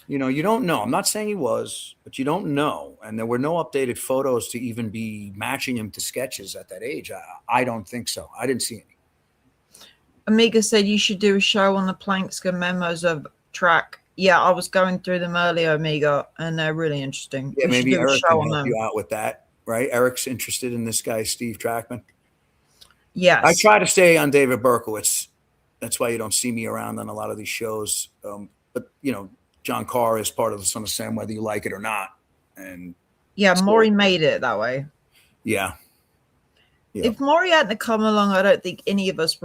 You know, you don't know. I'm not saying he was, but you don't know. And there were no updated photos to even be matching him to sketches at that age. I don't think so. I didn't see any. Amiga said you should do a show on the Plankska memos of Track. Yeah, I was going through them earlier, Amiga, and they're really interesting. Yeah, maybe Eric can help them. you out with that, right? Eric's interested in this guy, Steve Trackman. Yes. I try to stay on David Berkowitz. That's why you don't see me around on a lot of these shows. But, you know, John Carr is part of the Son of Sam, whether you like it or not. And yeah, Maury made it that way. Yeah. Yep. If Maury hadn't come along, I don't think any of us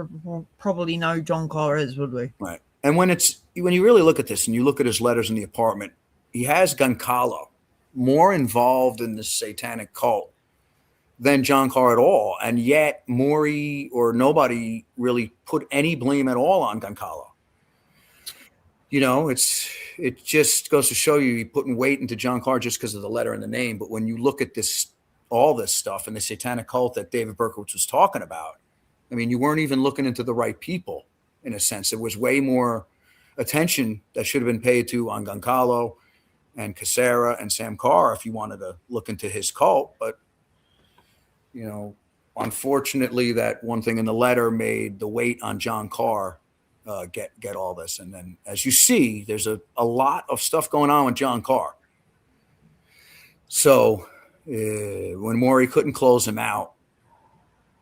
probably know John Carr is, would we? Right. And when you really look at this and you look at his letters in the apartment, he has Goncalo more involved in the satanic cult than John Carr at all. And yet Maury or nobody really put any blame at all on Goncalo. You know, it just goes to show you he putting weight into John Carr just because of the letter and the name. But when you look at all this stuff and the satanic cult that David Berkowitz was talking about, I mean, you weren't even looking into the right people. In a sense, there was way more attention that should have been paid to on Goncalo and Cassera and Sam Carr if you wanted to look into his cult. But, you know, unfortunately, that one thing in the letter made the weight on John Carr get all this. And then, as you see, there's a lot of stuff going on with John Carr. So when Maury couldn't close him out,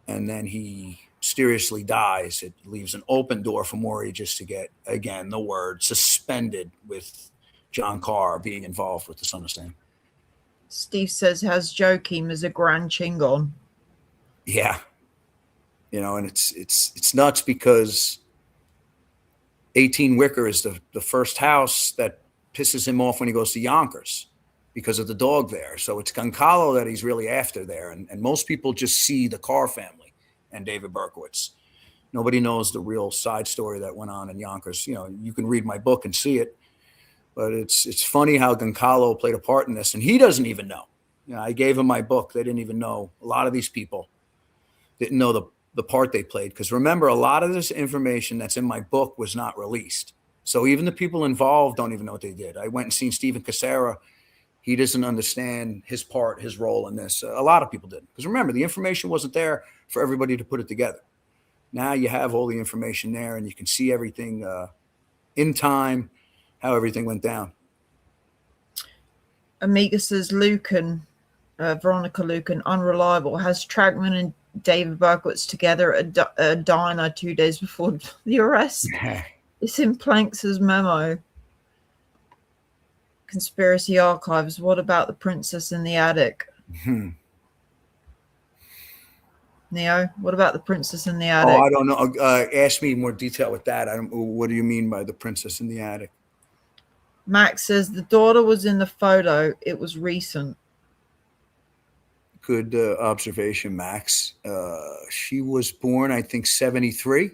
and then he mysteriously dies, it leaves an open door for Maury just to get, again, the word suspended with John Carr being involved with the Son of Sam. Steve says, has Joachim as a grand chingon. Yeah. You know, and it's nuts because 18 Wicker is the first house that pisses him off when he goes to Yonkers because of the dog there. So it's Goncalo that he's really after there. And most people just see the Carr family and David Berkowitz. Nobody knows the real side story that went on in Yonkers. You know, you can read my book and see it, but it's funny how Goncalo played a part in this, and he doesn't even know. You know, I gave him my book. They didn't even know. A lot of these people didn't know the part they played. Because remember, a lot of this information that's in my book was not released. So even the people involved don't even know what they did. I went and seen Stephen Cassera. He doesn't understand his part, his role in this. A lot of people didn't. Because remember, the information wasn't there for everybody to put it together. Now you have all the information there and you can see everything in time, how everything went down. Amiga says Lucan, Veronica Lucan, unreliable, has Trackman and David Berkowitz together at a diner 2 days before the arrest. It's in Planks' memo. Conspiracy Archives. What about the princess in the attic? Neo, what about the princess in the attic? Oh, I don't know. Ask me more detail with that. What do you mean by the princess in the attic? Max says the daughter was in the photo. It was recent. Good observation, Max. She was born, I think, 73.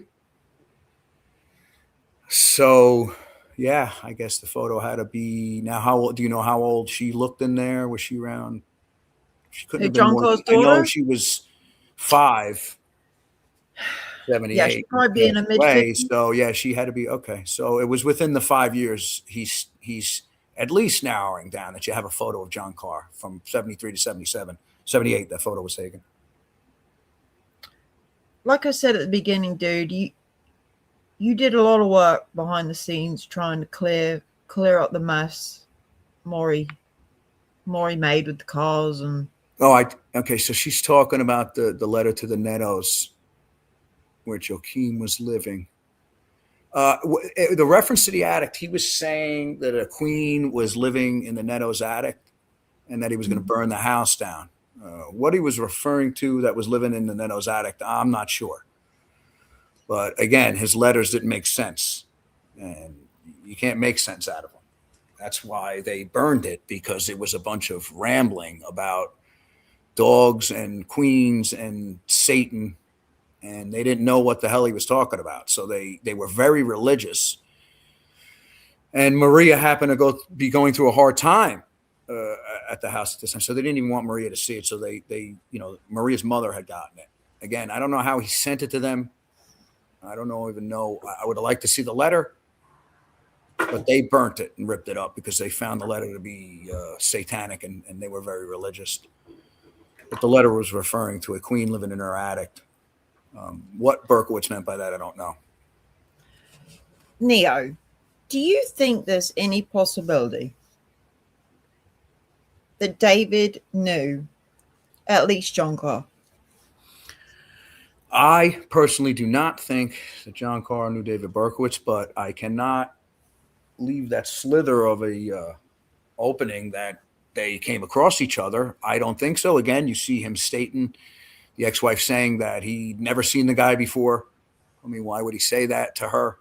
So, yeah, I guess the photo had to be. Now, how old? Do you know how old she looked in there? Was she around? She couldn't have been more. I know she was 5, 78. Yeah, she'd probably be in a mid-50s. So, yeah, she had to be. Okay. So it was within the 5 years. He's at least narrowing down that you have a photo of John Carr from 73 to 77. 78, that photo was taken. Like I said at the beginning, dude, you did a lot of work behind the scenes trying to clear up the mess Maury made with the cars and. Oh, okay. So she's talking about the letter to the Nettos, where Joachim was living. The reference to the attic, he was saying that a queen was living in the Nettos attic, and that he was going to burn the house down. What he was referring to that was living in the Nettos attic, I'm not sure. But again, his letters didn't make sense. And You can't make sense out of them. That's why they burned it, because it was a bunch of rambling about dogs and queens and Satan, and they didn't know what the hell he was talking about. So they were very religious. And Maria happened to be going through a hard time at the house at this time, so they didn't even want Maria to see it. So they Maria's mother had gotten it. Again, I don't know how he sent it to them. I don't even know. I would have liked to see the letter, but they burnt it and ripped it up because they found the letter to be satanic, and they were very religious. But the letter was referring to a queen living in her attic. What Berkowitz meant by that, I don't know. Neo, do you think there's any possibility that David knew at least John Carr? I personally do not think that John Carr knew David Berkowitz, but I cannot leave that slither of a opening that they came across each other. I don't think so. Again, you see him stating, the ex-wife saying that he'd never seen the guy before. I mean, why would he say that to her,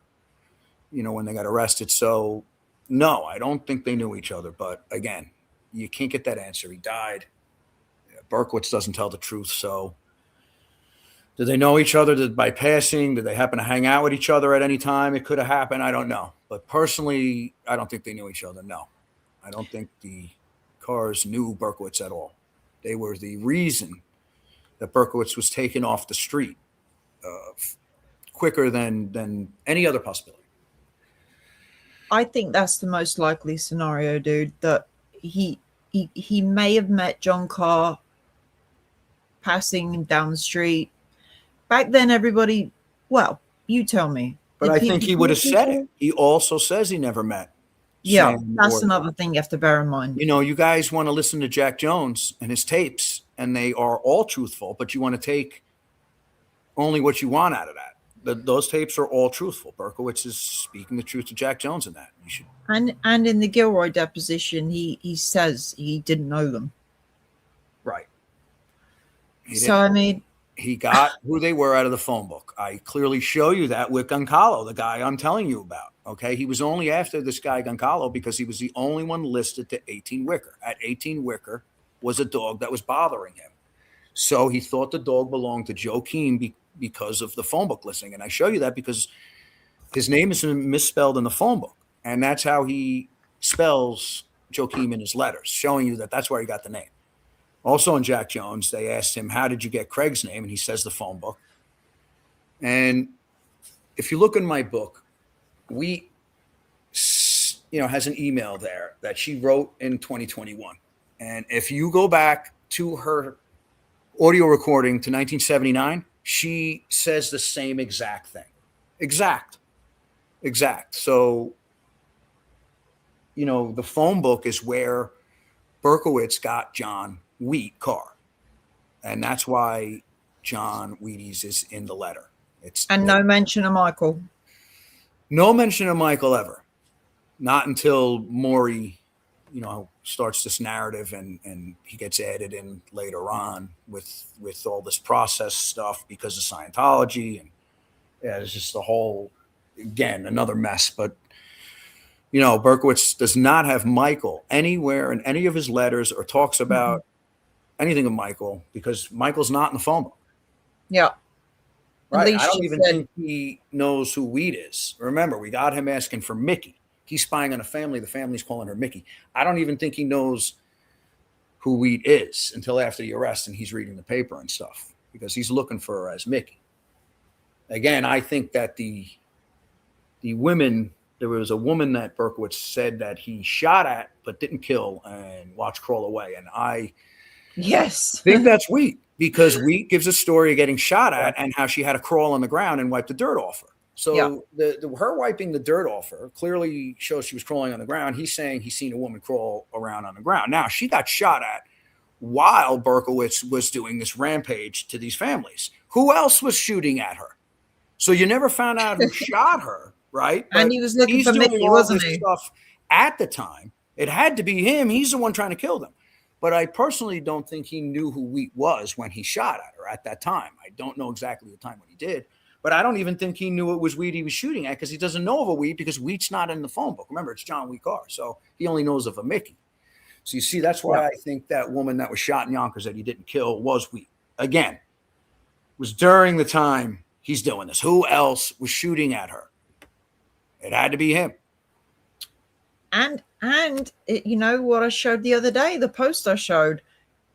when they got arrested? So, no, I don't think they knew each other. But again, you can't get that answer. He died. Berkowitz doesn't tell the truth. So, did they know each other by passing? Did they happen to hang out with each other at any time? It could have happened. I don't know. But personally, I don't think they knew each other. No, I don't think the Carrs knew Berkowitz at all. They were the reason that Berkowitz was taken off the street quicker than any other possibility. I think that's the most likely scenario, dude, that he may have met John Carr passing down the street. Back then, everybody, well, you tell me. But I think he would have said it. He also says he never met. Yeah, that's another thing you have to bear in mind. You guys want to listen to Jack Jones and his tapes, and they are all truthful, but you want to take only what you want out of that. Those tapes are all truthful. Berkowitz is speaking the truth to Jack Jones in that. You should. And in the Gilroy deposition, he says he didn't know them. Right. He got who they were out of the phone book. I clearly show you that with Goncalo, the guy I'm telling you about. Okay, he was only after this guy Goncalo because he was the only one listed to 18 Wicker. At 18 Wicker was a dog that was bothering him. So he thought the dog belonged to Joaquin because of the phone book listing. And I show you that because his name is misspelled in the phone book. And that's how he spells Joaquin in his letters, showing you that that's where he got the name. Also in Jack Jones, they asked him, how did you get Craig's name? And he says the phone book. And if you look in my book, we, has an email there that she wrote in 2021. And if you go back to her audio recording to 1979, she says the same exact thing. Exact. So, the phone book is where Berkowitz got John Wheat Carr. And that's why John Wheaties is in the letter. No mention of Michael. No mention of Michael ever. Not until Maury, starts this narrative and he gets added in later on with all this process stuff because of Scientology. And it's just the whole, again, another mess. But, Berkowitz does not have Michael anywhere in any of his letters or talks about anything of Michael because Michael's not in the phone book. Yeah. Right. I don't even think he knows who Wheat is. Remember, we got him asking for Mickey. He's spying on a family. The family's calling her Mickey. I don't even think he knows who Wheat is until after the arrest and he's reading the paper and stuff because he's looking for her as Mickey. Again, I think that the women, there was a woman that Berkowitz said that he shot at but didn't kill and watched crawl away. And I think that's Wheat. Because Wheat gives a story of getting shot at and how she had to crawl on the ground and wipe the dirt off her. So her wiping the dirt off her clearly shows she was crawling on the ground. He's saying he's seen a woman crawl around on the ground. Now, she got shot at while Berkowitz was doing this rampage to these families. Who else was shooting at her? So you never found out who shot her, right? And he was looking for Mickey, wasn't he? Stuff at the time. It had to be him. He's the one trying to kill them. But I personally don't think he knew who Wheat was when he shot at her at that time. I don't know exactly the time when he did, But I don't even think he knew it was weed he was shooting at, because he doesn't know of a weed, because wheat's not in the phone book. Remember, it's John Wheat Carr, so he only knows of a Mickey. So you see, that's why I think that woman that was shot in Yonkers that he didn't kill was wheat. Again, was during the time he's doing this. Who else was shooting at her? It had to be him. And you know what I showed the other day, the post I showed,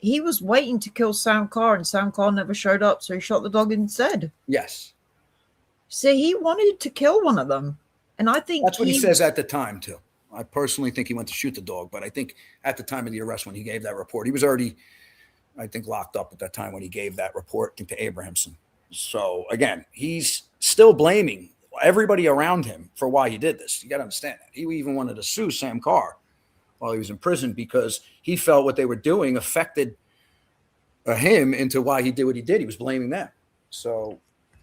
he was waiting to kill Sam Carr, and Sam Carr never showed up, so he shot the dog instead. Yes. So he wanted to kill one of them. And I think that's what he says at the time, too. I personally think he went to shoot the dog, but I think at the time of the arrest when he gave that report, he was already, I think, locked up at that time when he gave that report to Abrahamson. So, again, he's still blaming everybody around him for why he did this. You got to understand that. He even wanted to sue Sam Carr while he was in prison because he felt what they were doing affected him into why he did what he did. He was blaming them. So,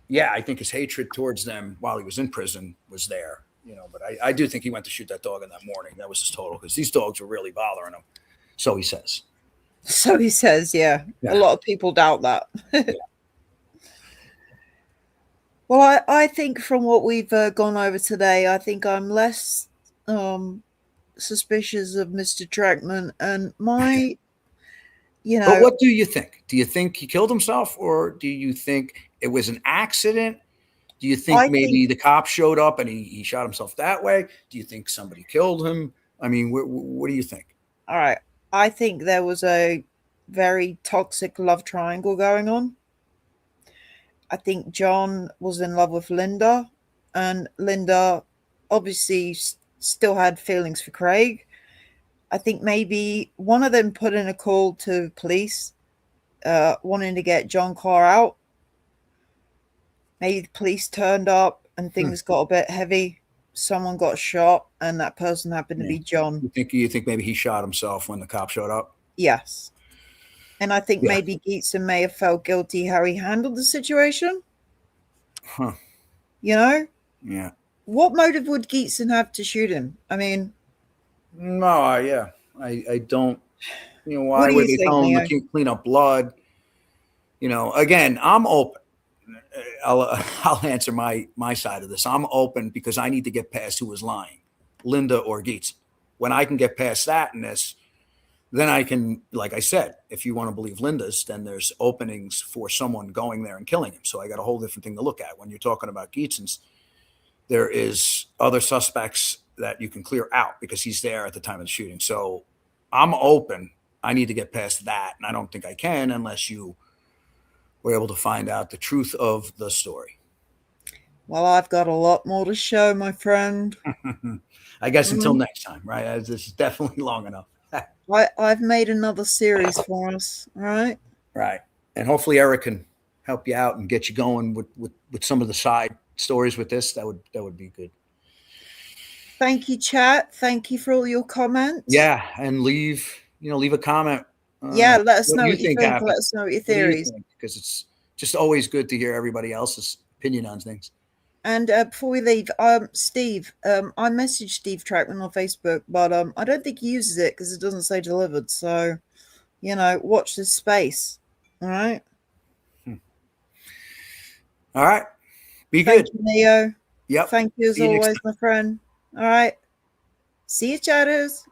yeah, I think his hatred towards them while he was in prison was there. But I do think he went to shoot that dog in that morning. That was his total, because these dogs were really bothering him. So he says. So he says, yeah. A lot of people doubt that. Yeah. Well, I think from what we've gone over today, I think I'm less suspicious of Mr. Trackman, and my, But what do you think? Do you think he killed himself, or do you think it was an accident? Do you think maybe the cop showed up and he shot himself that way? Do you think somebody killed him? I mean, what do you think? All right. I think there was a very toxic love triangle going on. I think John was in love with Linda, and Linda obviously still had feelings for Craig. I think maybe one of them put in a call to police wanting to get John Carr out. Maybe the police turned up and things got a bit heavy. Someone got shot, and that person happened to be John. You think maybe he shot himself when the cop showed up? Yes. And I think maybe Geetson may have felt guilty how he handled the situation. Huh. Yeah. What motive would Geetson have to shoot him? I mean, no, I don't. Why would they tell him to clean up blood? Again, I'm open. I'll answer my side of this. I'm open because I need to get past who was lying, Linda or Geetson. When I can get past that in this, then I can, like I said, if you want to believe Linda's, then there's openings for someone going there and killing him. So I got a whole different thing to look at. When you're talking about Geetson's, there is other suspects that you can clear out because he's there at the time of the shooting. So I'm open. I need to get past that, and I don't think I can unless you were able to find out the truth of the story. Well, I've got a lot more to show, my friend. I guess until next time, right? This is definitely long enough. I've made another series for us, all right? Right. And hopefully Eric can help you out and get you going with some of the side stories with this. That would be good. Thank you, chat. Thank you for all your comments. Yeah, and leave a comment. Let us know what you think. Let us know what your theories. Because it's just always good to hear everybody else's opinion on things. And before we leave, Steve, I messaged Steve Trackman on Facebook, but I don't think he uses it because it doesn't say delivered. So, watch this space. All right. All right. Be good. Thank you, Neo. Yep. Thank you as always, my friend. All right. See you, chatters.